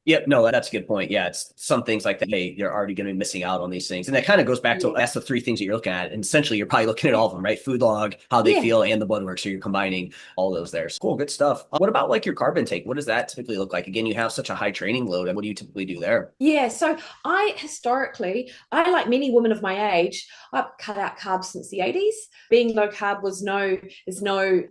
Yep, no, that's a good point. Yeah, it's some things like that. Hey, you're already going to be missing out on these things. And that kind of goes back to that's the three things that you're looking at. And essentially, you're probably looking at all of them, right? Food log, how they feel, and the blood work. So you're combining all those there. So cool, good stuff. What about like your carb intake? What does that typically look like? Again, you have such a high training load. What do you typically do there? Yeah, so historically, like many women of my age, I've cut out carbs since the 80s. Being low carb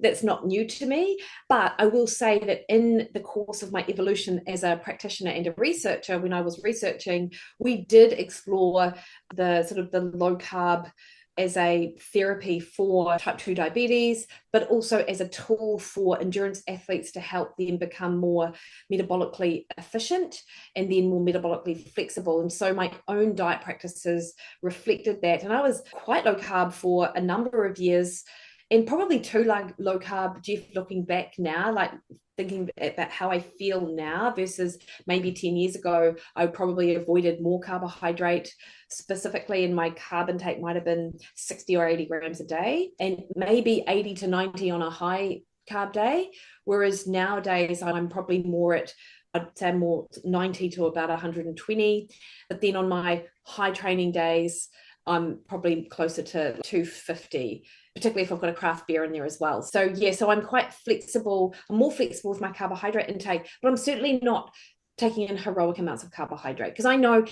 that's not new to me. But I will say that in the course of my evolution as a practitioner and a researcher, when I was researching, we did explore the sort of the low carb as a therapy for type 2 diabetes, but also as a tool for endurance athletes to help them become more metabolically efficient and then more metabolically flexible. And so my own diet practices reflected that. And I was quite low carb for a number of years, and probably too low carb, Jeff, looking back now, like thinking about how I feel now versus maybe 10 years ago, I probably avoided more carbohydrate. Specifically, in my carb intake might have been 60 or 80 grams a day, and maybe 80 to 90 on a high carb day. Whereas nowadays, I'm probably more at, I'd say more 90 to about 120. But then on my high training days, I'm probably closer to 250, particularly if I've got a craft beer in there as well. So I'm quite flexible. I'm more flexible with my carbohydrate intake, but I'm certainly not taking in heroic amounts of carbohydrate. Because I know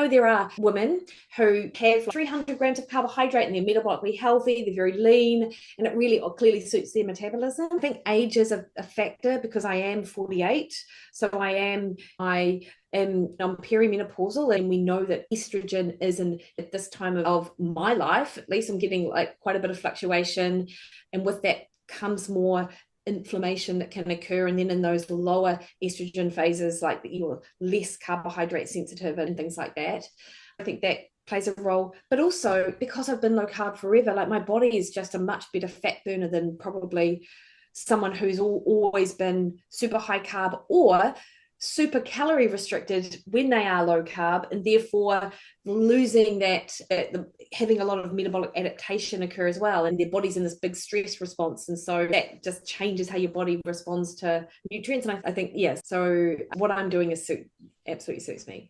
there are women who have 300 grams of carbohydrate and they're metabolically healthy, they're very lean, and it really clearly suits their metabolism. I think age is a factor because I am 48. So I'm perimenopausal, and we know that estrogen is at this time of my life, at least I'm getting like quite a bit of fluctuation. And with that comes more inflammation that can occur. And then in those lower estrogen phases, like you're less carbohydrate sensitive and things like that. I think that plays a role. But also because I've been low carb forever, like my body is just a much better fat burner than probably someone who's always been super high carb or super calorie restricted when they are low carb, and therefore losing that, having a lot of metabolic adaptation occur as well, and their body's in this big stress response, and so that just changes how your body responds to nutrients. And I think so what I'm doing absolutely suits me.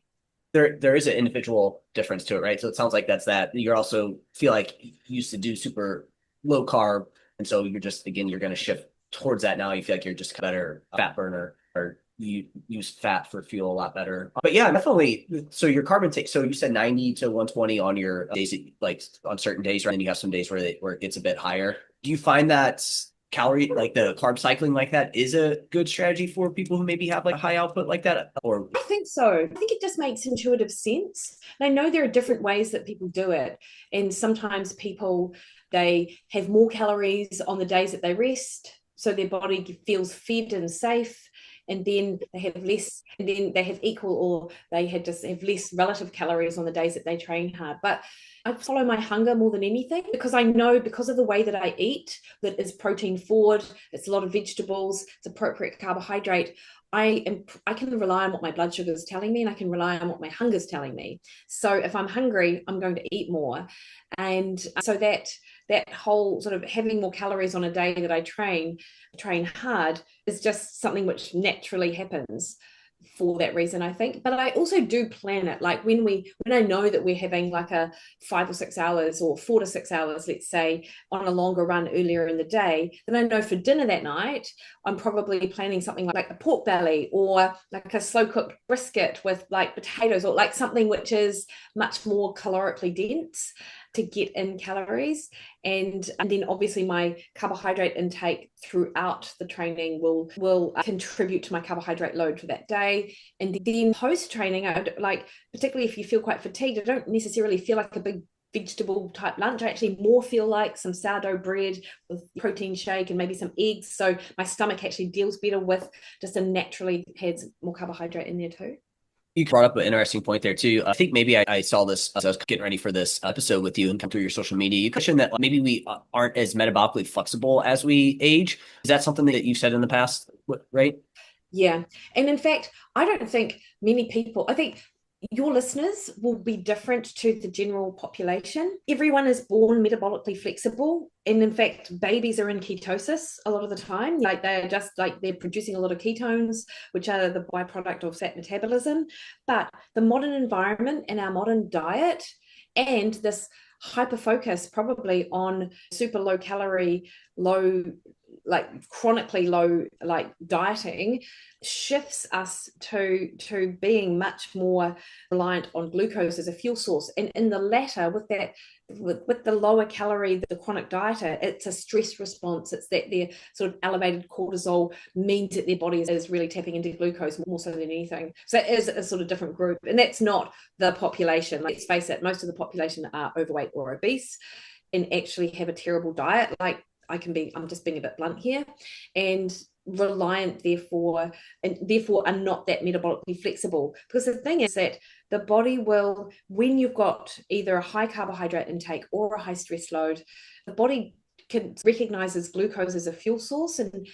There is an individual difference to it, right? So it sounds like that's that. You also feel like you used to do super low carb, and so you're just, again, you're going to shift towards that now. You feel like you're just a better fat burner, or you use fat for fuel a lot better. But yeah, definitely. So your carb intake, so you said 90 to 120 on your days, like on certain days, right? And you have some days where it gets a bit higher. Do you find that calorie, like the carb cycling like that, is a good strategy for people who maybe have like a high output like that? Or I think so. I think it just makes intuitive sense. And I know there are different ways that people do it. And sometimes they have more calories on the days that they rest, so their body feels fed and safe, and then they have less, and then they have equal, or just have less relative calories on the days that they train hard. But I follow my hunger more than anything, because I know, because of the way that I eat, that is protein forward, it's a lot of vegetables, it's appropriate carbohydrate. I can rely on what my blood sugar is telling me, and I can rely on what my hunger is telling me. So if I'm hungry, I'm going to eat more. And so that whole sort of having more calories on a day that I train hard is just something which naturally happens for that reason, I think. But I also do plan it. Like when I know that we're having like a 5 or 6 hours or 4 to 6 hours, let's say, on a longer run earlier in the day, then I know for dinner that night, I'm probably planning something like a pork belly, or like a slow cooked brisket with like potatoes, or like something which is much more calorically dense to get in calories. And then obviously my carbohydrate intake throughout the training will contribute to my carbohydrate load for that day. And then post training, like, particularly if you feel quite fatigued, I don't necessarily feel like a big vegetable type lunch. I actually more feel like some sourdough bread with protein shake and maybe some eggs. So my stomach actually deals better with just a naturally has more carbohydrate in there too. you brought up an interesting point there too. I think maybe I saw this as I was getting ready for this episode with you and come through your social media. You mentioned that maybe we aren't as metabolically flexible as we age. Is that something that you've said in the past, right? Yeah. And in fact, I don't think many people, I think your listeners will be different to the general population. Everyone is born metabolically flexible. And in fact, babies are in ketosis a lot of the time. Like they're just like they're producing a lot of ketones, which are the byproduct of fat metabolism. But the modern environment and our modern diet and this hyper focus probably on super low calorie, low, like chronically low, like dieting, shifts us to being much more reliant on glucose as a fuel source. And in the latter, with the lower calorie, the chronic dieter, it's a stress response. It's that their sort of elevated cortisol means that their body is really tapping into glucose more so than anything. So it is a sort of different group, and that's not the population. Like, let's face it, most of the population are overweight or obese and actually have a terrible diet. Like, I'm just being a bit blunt here, and reliant therefore are not that metabolically flexible. Because the thing is that the body will, when you've got either a high carbohydrate intake or a high stress load, the body can recognizes glucose as a fuel source, and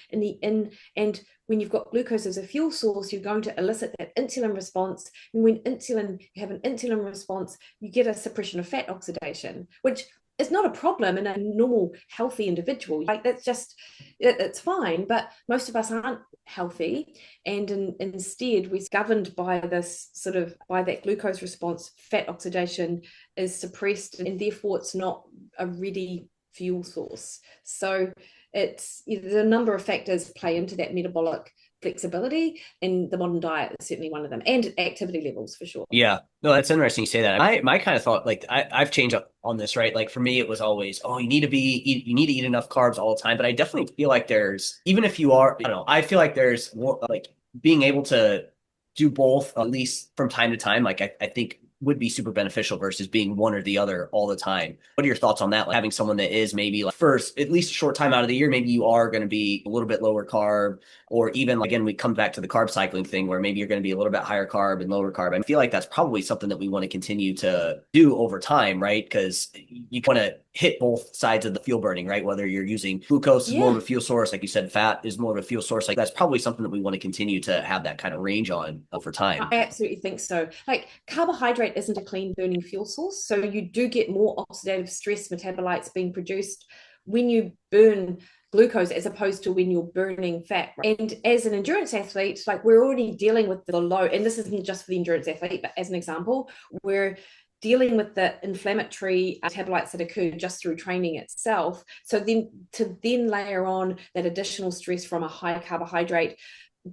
when you've got glucose as a fuel source, you're going to elicit that insulin response. And when you have an insulin response, you get a suppression of fat oxidation, which it's not a problem in a normal healthy individual. Like, that's just, it's fine. But most of us aren't healthy, and instead we're governed by that glucose response. Fat oxidation is suppressed, and therefore it's not a ready fuel source. So there's a number of factors play into that metabolic flexibility, and the modern diet is certainly one of them, and activity levels for sure. Yeah. No, that's interesting you say that. My kind of thought, like I've changed up on this, right? Like for me, it was always, oh, you need to eat enough carbs all the time. But I definitely feel like there's, even if you are, I don't know, I feel like there's more like being able to do both, at least from time to time, like I think would be super beneficial versus being one or the other all the time. What are your thoughts on that? Like having someone that is maybe like first, at least a short time out of the year, maybe you are going to be a little bit lower carb, or even like, again, we come back to the carb cycling thing where maybe you're going to be a little bit higher carb and lower carb. I feel like that's probably something that we want to continue to do over time, right? Because you want to hit both sides of the fuel burning, right? Whether you're using glucose is more of Yeah, a fuel source, like you said, fat is more of a fuel source. Like that's probably something that we want to continue to have that kind of range on over time. I absolutely think so. Like carbohydrate isn't a clean burning fuel source. So you do get more oxidative stress metabolites being produced when you burn glucose as opposed to when you're burning fat. And as an endurance athlete, like we're already dealing with the low, and this isn't just for the endurance athlete, but as an example, we're dealing with the inflammatory metabolites that occur just through training itself. So then to then layer on that additional stress from a high carbohydrate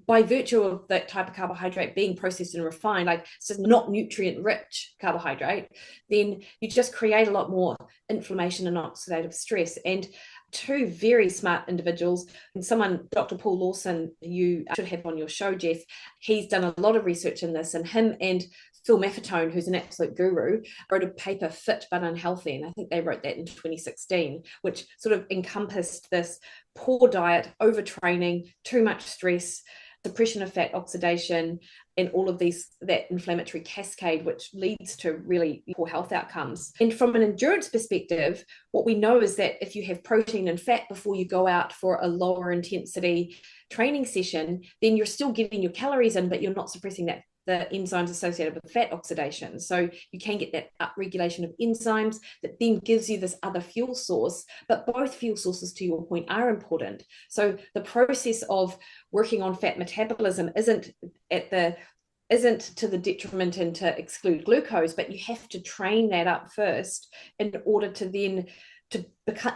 by virtue of that type of carbohydrate being processed and refined, like so not nutrient rich carbohydrate, then you just create a lot more inflammation and oxidative stress. And two very smart individuals, and someone, Dr. Paul Lawson, you should have on your show, Jeff, he's done a lot of research in this, and him and Phil Maffetone, who's an absolute guru, wrote a paper, Fit But Unhealthy, and I think they wrote that in 2016, which sort of encompassed this poor diet, overtraining, too much stress, suppression of fat oxidation, and all of these, that inflammatory cascade, which leads to really poor health outcomes. And from an endurance perspective, what we know is that if you have protein and fat before you go out for a lower intensity training session, then you're still getting your calories in, but you're not suppressing that the enzymes associated with fat oxidation. So you can get that upregulation of enzymes that then gives you this other fuel source. But both fuel sources, to your point, are important. So the process of working on fat metabolism isn't to the detriment and to exclude glucose, but you have to train that up first in order to then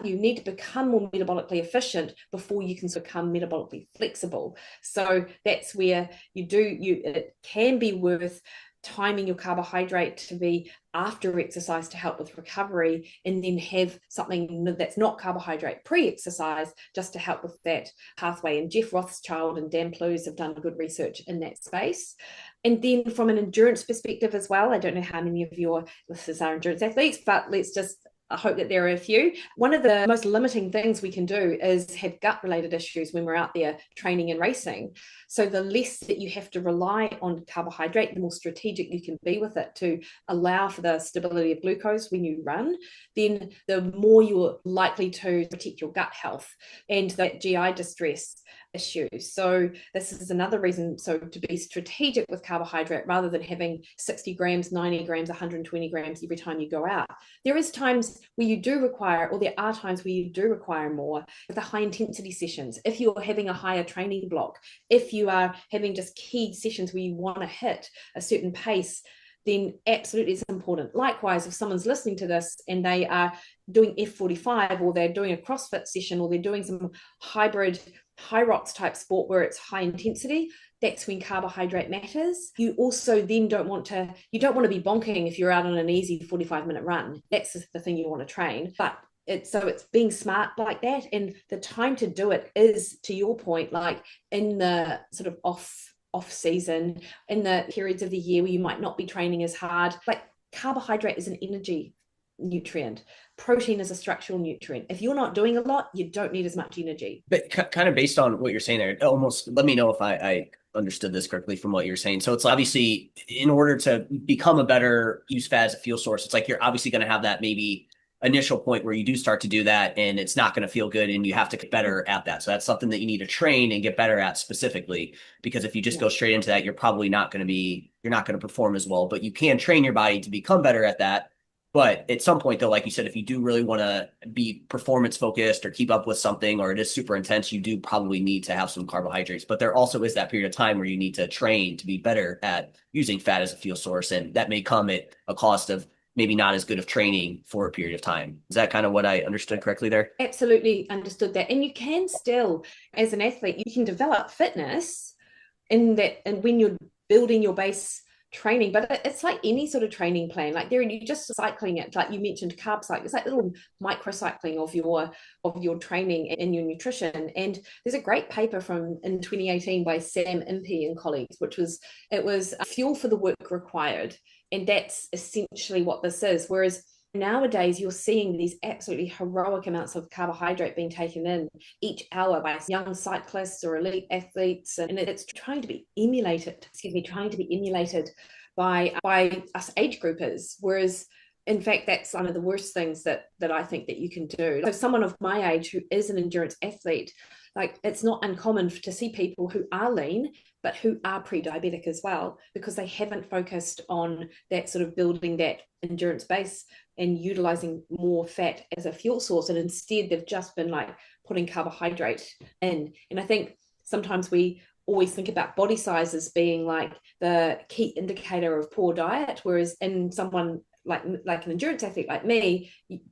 you need to become more metabolically efficient before you can become metabolically flexible. So that's where it can be worth timing your carbohydrate to be after exercise to help with recovery, and then have something that's not carbohydrate pre-exercise just to help with that pathway. And Jeff Rothschild and Dan Plews have done good research in that space. And then from an endurance perspective as well, I don't know how many of your listeners are endurance athletes, but let's just I hope that there are a few. One of the most limiting things we can do is have gut related issues when we're out there training and racing. So the less that you have to rely on carbohydrate, the more strategic you can be with it to allow for the stability of glucose when you run, then the more you're likely to protect your gut health and that GI distress issues. So this is another reason to be strategic with carbohydrate rather than having 60 grams, 90 grams, 120 grams every time you go out. There is times where you do require, or there are times where you do require more with the high intensity sessions. If you're having a higher training block, if you are having just key sessions where you want to hit a certain pace, then absolutely it's important. Likewise, if someone's listening to this and they are doing F45 or they're doing a CrossFit session or they're doing some hybrid high rocks type sport where it's high intensity, that's when carbohydrate matters. You also then don't want to be bonking if you're out on an easy 45-minute run. That's the thing you want to train. But it's being smart like that, and the time to do it is, to your point, like in the sort of off season, in the periods of the year where you might not be training as hard. Like carbohydrate is an energy nutrient. Protein is a structural nutrient. If you're not doing a lot, you don't need as much energy. But kind of based on what you're saying there, almost let me know if I understood this correctly from what you're saying. So it's obviously in order to become a better use fat as a fuel source, it's like you're obviously going to have that maybe initial point where you do start to do that and it's not going to feel good and you have to get better at that. So that's something that you need to train and get better at specifically, because if you just go straight into that, you're probably not going to perform as well, but you can train your body to become better at that. But at some point, though, like you said, if you do really want to be performance focused or keep up with something, or it is super intense, you do probably need to have some carbohydrates. But there also is that period of time where you need to train to be better at using fat as a fuel source. And that may come at a cost of maybe not as good of training for a period of time. Is that kind of what I understood correctly there? Absolutely understood that. And you can still, as an athlete, you can develop fitness in that, and when you're building your base training, but it's like any sort of training plan. Like there, you're just cycling it. Like you mentioned, carb cycling. It's like little microcycling of your training and your nutrition. And there's a great paper from in 2018 by Sam Impey and colleagues, which was it was fuel for the work required, and that's essentially what this is. Whereas nowadays you're seeing these absolutely heroic amounts of carbohydrate being taken in each hour by young cyclists or elite athletes, and it's trying to be emulated by us age groupers, whereas in fact that's one of the worst things that I think that you can do. So someone of my age who is an endurance athlete, like it's not uncommon to see people who are lean but who are pre-diabetic as well, because they haven't focused on that sort of building that endurance base and utilizing more fat as a fuel source, and instead they've just been like putting carbohydrate in. And I think sometimes we always think about body size as being like the key indicator of poor diet, whereas in someone like an endurance athlete like me,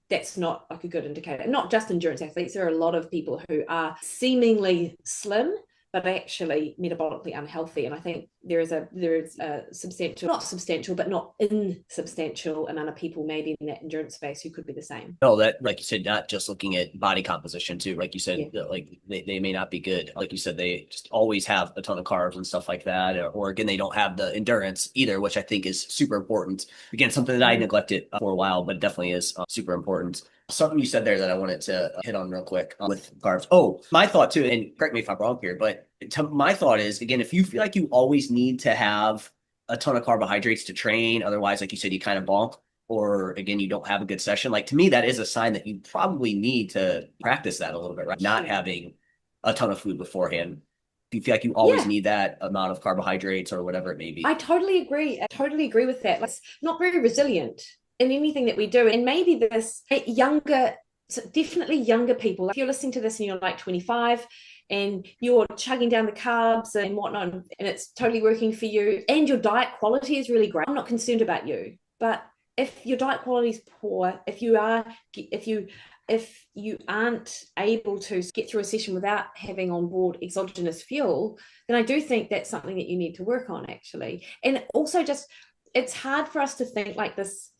that's not like a good indicator. Not just endurance athletes, there are a lot of people who are seemingly slim but actually metabolically unhealthy. And I think there is a substantial, not substantial, but not insubstantial amount of people maybe in that endurance space who could be the same. No, that, like you said, not just looking at body composition too. Like you said, Yeah. like they may not be good. Like you said, they just always have a ton of carbs and stuff like that. Or again, they don't have the endurance either, which I think is super important. Again, something that I neglected for a while, but it definitely is super important. Something you said there that I wanted to hit on real quick with carbs. Oh, my thought too, and correct me if I'm wrong here, but my thought is, again, if you feel like you always need to have a ton of carbohydrates to train, otherwise, like you said, you kind of bonk, or again, you don't have a good session, like to me, that is a sign that you probably need to practice that a little bit, right? Not having a ton of food beforehand. If you feel like you always Yeah, need that amount of carbohydrates or whatever it may be. I totally agree. I totally agree with that. Like, it's not very resilient in anything that we do. And maybe this younger, so definitely younger people, like if you're listening to this and you're like 25 and you're chugging down the carbs and whatnot, and it's totally working for you, and your diet quality is really great. I'm not concerned about you. But if your diet quality is poor, if you aren't able to get through a session without having on board exogenous fuel, then I do think that's something that you need to work on actually. And also just, it's hard for us to think like this,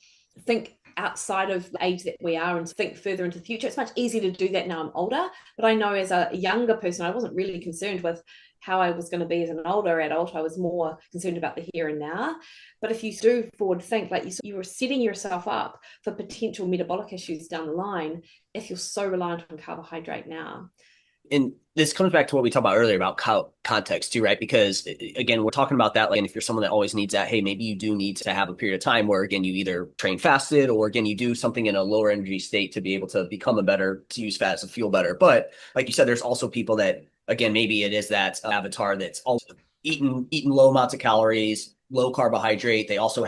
think outside of the age that we are and think further into the future. It's much easier to do that now I'm older, but I know as a younger person, I wasn't really concerned with how I was going to be as an older adult. I was more concerned about the here and now. But if you do forward think, like you were setting yourself up for potential metabolic issues down the line if you're so reliant on carbohydrate now. And this comes back to what we talked about earlier about context too, right? Because again, we're talking about that. Like, and if you're someone that always needs that, hey, maybe you do need to have a period of time where, again, you either train fasted or again, you do something in a lower energy state to be able to become to use fat as a fuel better. But like you said, there's also people that, again, maybe it is that avatar that's also eating low amounts of calories, low carbohydrate. They're also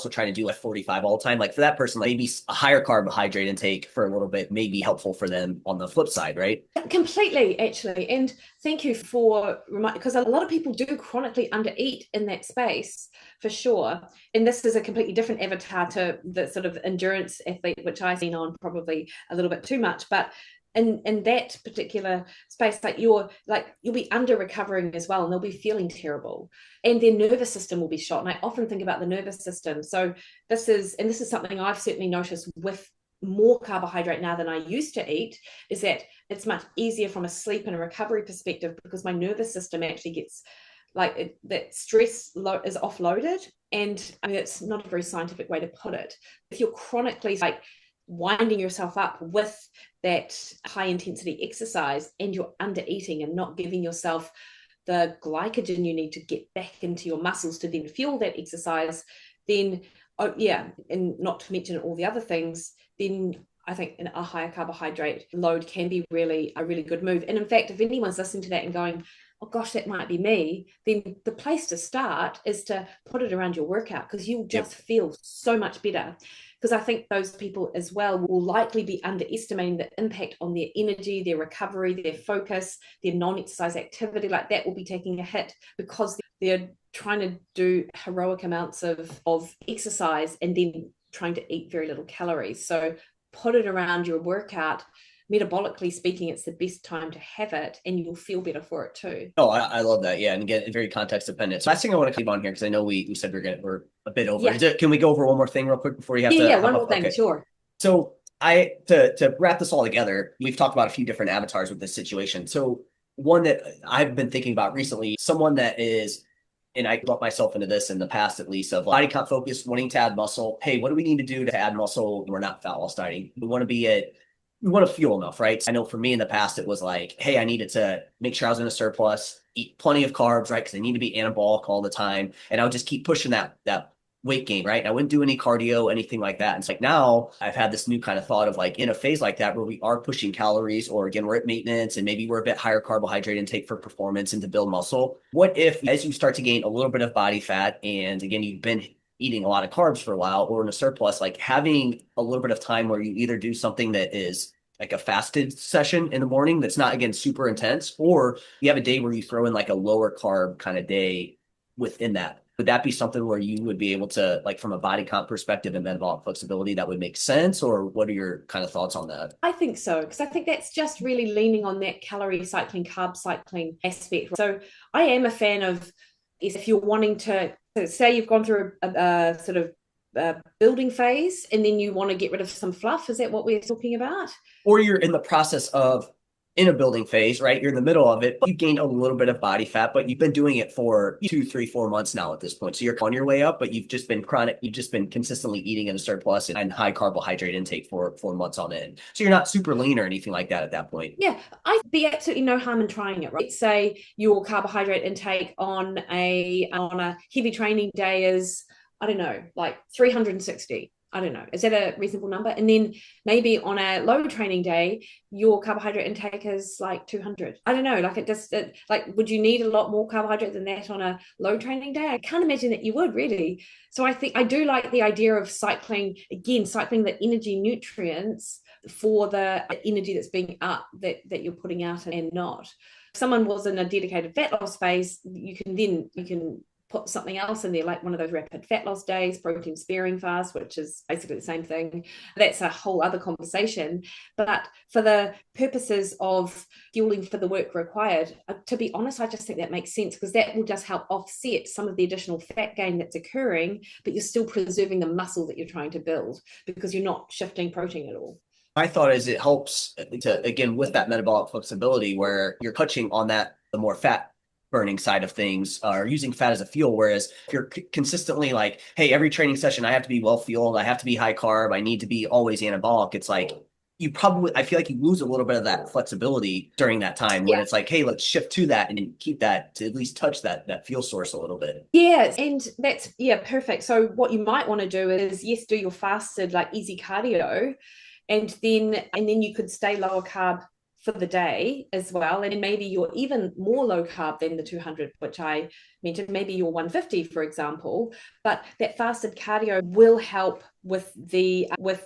trying to do like 45 all the time. Like for that person, like maybe a higher carbohydrate intake for a little bit may be helpful for them on the flip side, right? Completely, actually. And thank you for reminding, because a lot of people do chronically undereat in that space for sure. And this is a completely different avatar to the sort of endurance athlete, which I've seen on probably a little bit too much. But in that particular space, you'll be under recovering as well, and they'll be feeling terrible, and their nervous system will be shot. And I often think about the nervous system. So this is something I've certainly noticed with more carbohydrate now than I used to eat, is that it's much easier from a sleep and a recovery perspective, because my nervous system actually gets that stress is offloaded. And I mean, it's not a very scientific way to put it. If you're chronically winding yourself up with that high intensity exercise and you're under eating and not giving yourself the glycogen you need to get back into your muscles to then fuel that exercise, then and not to mention all the other things, then I think a higher carbohydrate load can be a really good move. And in fact, if anyone's listening to that and going, oh gosh, that might be me, then the place to start is to put it around your workout, because you'll just feel so much better. Because I think those people as well will likely be underestimating the impact on their energy, their recovery, their focus, their non-exercise activity. Like that will be taking a hit because they're trying to do heroic amounts of exercise and then trying to eat very little calories. So put it around your workout metabolically speaking, it's the best time to have it, and you'll feel better for it too. Oh, I love that. Yeah. And again, very context dependent. So last thing I want to keep on here, because I know we said we're a bit over. Yeah. Can we go over one more thing real quick before you have Yeah, to yeah, hop one off? more thing, Okay. sure. So to wrap this all together, we've talked about a few different avatars with this situation. So one that I've been thinking about recently, someone that is, and I brought myself into this in the past at least, of body comp focused, wanting to add muscle. Hey, what do we need to do to add muscle when we're not fat loss dieting? We want to feel enough, right? I know for me in the past, it was like, hey, I needed to make sure I was in a surplus, eat plenty of carbs, right? Because I need to be anabolic all the time. And I would just keep pushing that weight gain, right? And I wouldn't do any cardio, anything like that. And it's like now I've had this new kind of thought of like in a phase like that where we are pushing calories, or again, we're at maintenance and maybe we're a bit higher carbohydrate intake for performance and to build muscle. What if, as you start to gain a little bit of body fat, and again, you've been eating a lot of carbs for a while or in a surplus, like having a little bit of time where you either do something that is like a fasted session in the morning that's not, again, super intense, or you have a day where you throw in like a lower carb kind of day within that. Would that be something where you would be able to, like from a body comp perspective and metabolic flexibility, that would make sense? Or what are your kind of thoughts on that? I think so, because I think that's just really leaning on that calorie cycling, carb cycling aspect. So I am a fan of, if you're wanting to, say you've gone through a sort of building phase and then you want to get rid of some fluff. Is that what we're talking about? Or you're in the process of in a building phase, right? You're in the middle of it. You've gained a little bit of body fat, but you've been doing it for 2, 3, 4 months now at this point. So you're on your way up, but you've just been chronic. You've just been consistently eating in a surplus and high carbohydrate intake for 4 months on end. So you're not super lean or anything like that at that point. Yeah, I'd be absolutely no harm in trying it, right? Say your carbohydrate intake on a heavy training day is, I don't know, like 360. I don't know. Is that a reasonable number? And then maybe on a low training day, your carbohydrate intake is like 200. I don't know. Like like, would you need a lot more carbohydrate than that on a low training day? I can't imagine that you would really. So I think I do like the idea of cycling the energy nutrients for the energy that's being up that you're putting out and not. If someone was in a dedicated fat loss phase, you can put something else in there, like one of those rapid fat loss days, protein sparing fast, which is basically the same thing. That's a whole other conversation. But for the purposes of fueling for the work required, to be honest, I just think that makes sense, because that will just help offset some of the additional fat gain that's occurring, but you're still preserving the muscle that you're trying to build because you're not shifting protein at all. My thought is it helps to, again, with that metabolic flexibility where you're touching on that, the more fat burning side of things, or using fat as a fuel. Whereas if you're consistently like, hey, every training session, I have to be well fueled, I have to be high carb, I need to be always anabolic. It's like, I feel like you lose a little bit of that flexibility during that time when Yeah. it's like, hey, let's shift to that and keep that to at least touch that fuel source a little bit. Yeah, and that's, yeah, perfect. So what you might want to do is, yes, do your fasted, like easy cardio, and then you could stay lower carb for the day as well, and maybe you're even more low carb than the 200, which I mentioned. Maybe you're 150, for example, but that fasted cardio will help with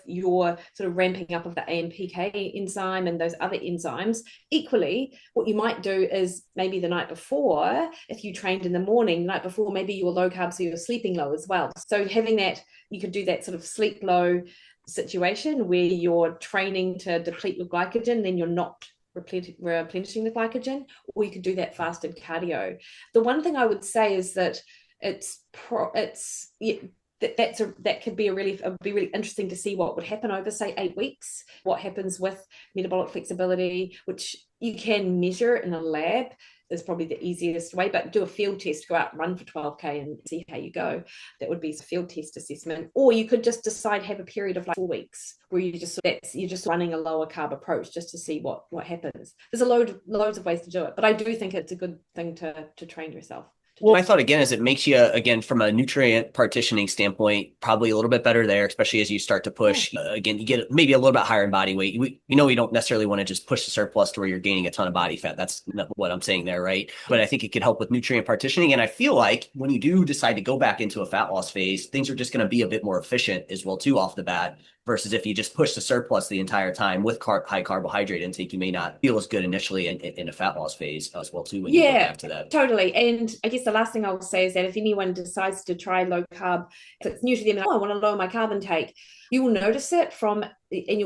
your sort of ramping up of the AMPK enzyme and those other enzymes. Equally, what you might do is maybe the night before, if you trained in the morning, the night before, maybe you're low carb, so you're sleeping low as well. So having that, you could do that sort of sleep low situation where you're training to deplete your glycogen, then you're not replenishing the glycogen, or you could do that fasted cardio. The one thing I would say is that that could be really interesting to see what would happen over, say, 8 weeks. What happens with metabolic flexibility, which you can measure in a lab, is probably the easiest way, but do a field test, go out, run for 12K and see how you go. That would be a field test assessment. Or you could just decide, have a period of like 4 weeks where you're just running a lower carb approach just to see what happens. There's loads of ways to do it, but I do think it's a good thing to train yourself. Well, my thought again is it makes you, again, from a nutrient partitioning standpoint, probably a little bit better there, especially as you start to push. Again, you get maybe a little bit higher in body weight. We don't necessarily want to just push the surplus to where you're gaining a ton of body fat. That's not what I'm saying there, right? But I think it could help with nutrient partitioning. And I feel like when you do decide to go back into a fat loss phase, things are just going to be a bit more efficient as well, too, off the bat. Versus if you just push the surplus the entire time with high carbohydrate intake, you may not feel as good initially in a fat loss phase as well too when you go back to that. Totally. And I guess the last thing I will say is that if anyone decides to try low carb, if it's new to them, I want to lower my carb intake, You will notice it and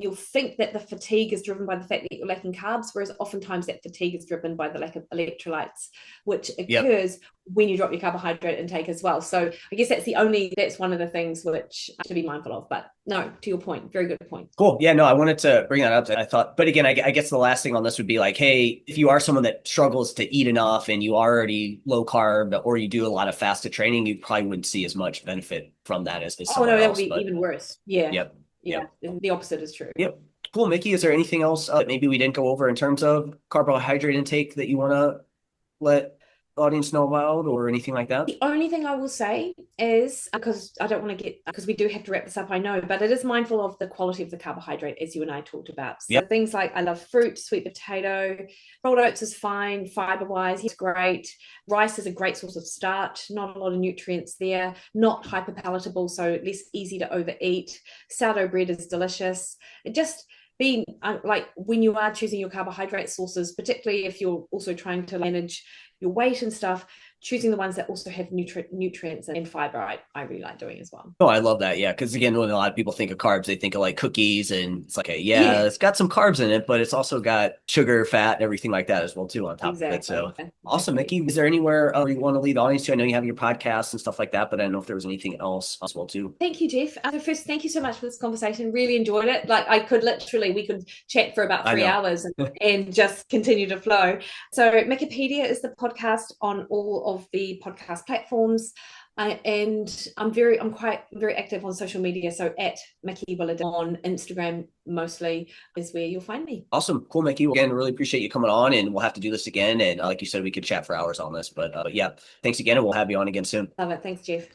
you'll think that the fatigue is driven by the fact that you're lacking carbs, whereas oftentimes that fatigue is driven by the lack of electrolytes, which Yep. occurs when you drop your carbohydrate intake as well. So I guess that's one of the things which to be mindful of. But no, to your point, very good point. Cool. Yeah, no, I wanted to bring that up. I thought, but again, I guess the last thing on this would be like, hey, if you are someone that struggles to eat enough and you are already low carb or you do a lot of fasted training, you probably wouldn't see as much benefit from that as Oh no, somewhere that would else. be But even worse. Yeah, yep. yeah. Yep. The opposite is true. Yep. Cool, Mikki. Is there anything else that maybe we didn't go over in terms of carbohydrate intake that you want to let the audience know about or anything like that? The only thing I will say is because I don't want to get because we do have to wrap this up, I know, but it is mindful of the quality of the carbohydrate as you and I talked about. So Yep. things like I love fruit, sweet potato, rolled oats is fine, fiber wise, it's great. Rice is a great source of starch, not a lot of nutrients there, not hyper palatable, so less easy to overeat. Sourdough bread is delicious. It just being like when you are choosing your carbohydrate sources, particularly if you're also trying to manage your weight and stuff, choosing the ones that also have nutrients and fiber, I really like doing as well. Oh, I love that. Yeah. Because again, when a lot of people think of carbs, they think of like cookies and it's like, yeah, Yeah, it's got some carbs in it, but it's also got sugar, fat, and everything like that as well, too, on top of it. So exactly. awesome, Exactly. Mikki. Is there anywhere you want to lead the audience to? I know you have your podcast and stuff like that, but I don't know if there was anything else as well, too. Thank you, Jeff. First, thank you so much for this conversation. Really enjoyed it. Like we could chat for about I three know. hours and just continue to flow. So Mikkipedia is the podcast on all of the podcast platforms. And I'm quite very active on social media. So at Mikki Williden on Instagram mostly is where you'll find me. Awesome. Cool, Mikki. Well, again, really appreciate you coming on and we'll have to do this again. And like you said, we could chat for hours on this, but yeah, thanks again. And we'll have you on again soon. Love it. Thanks, Jeff.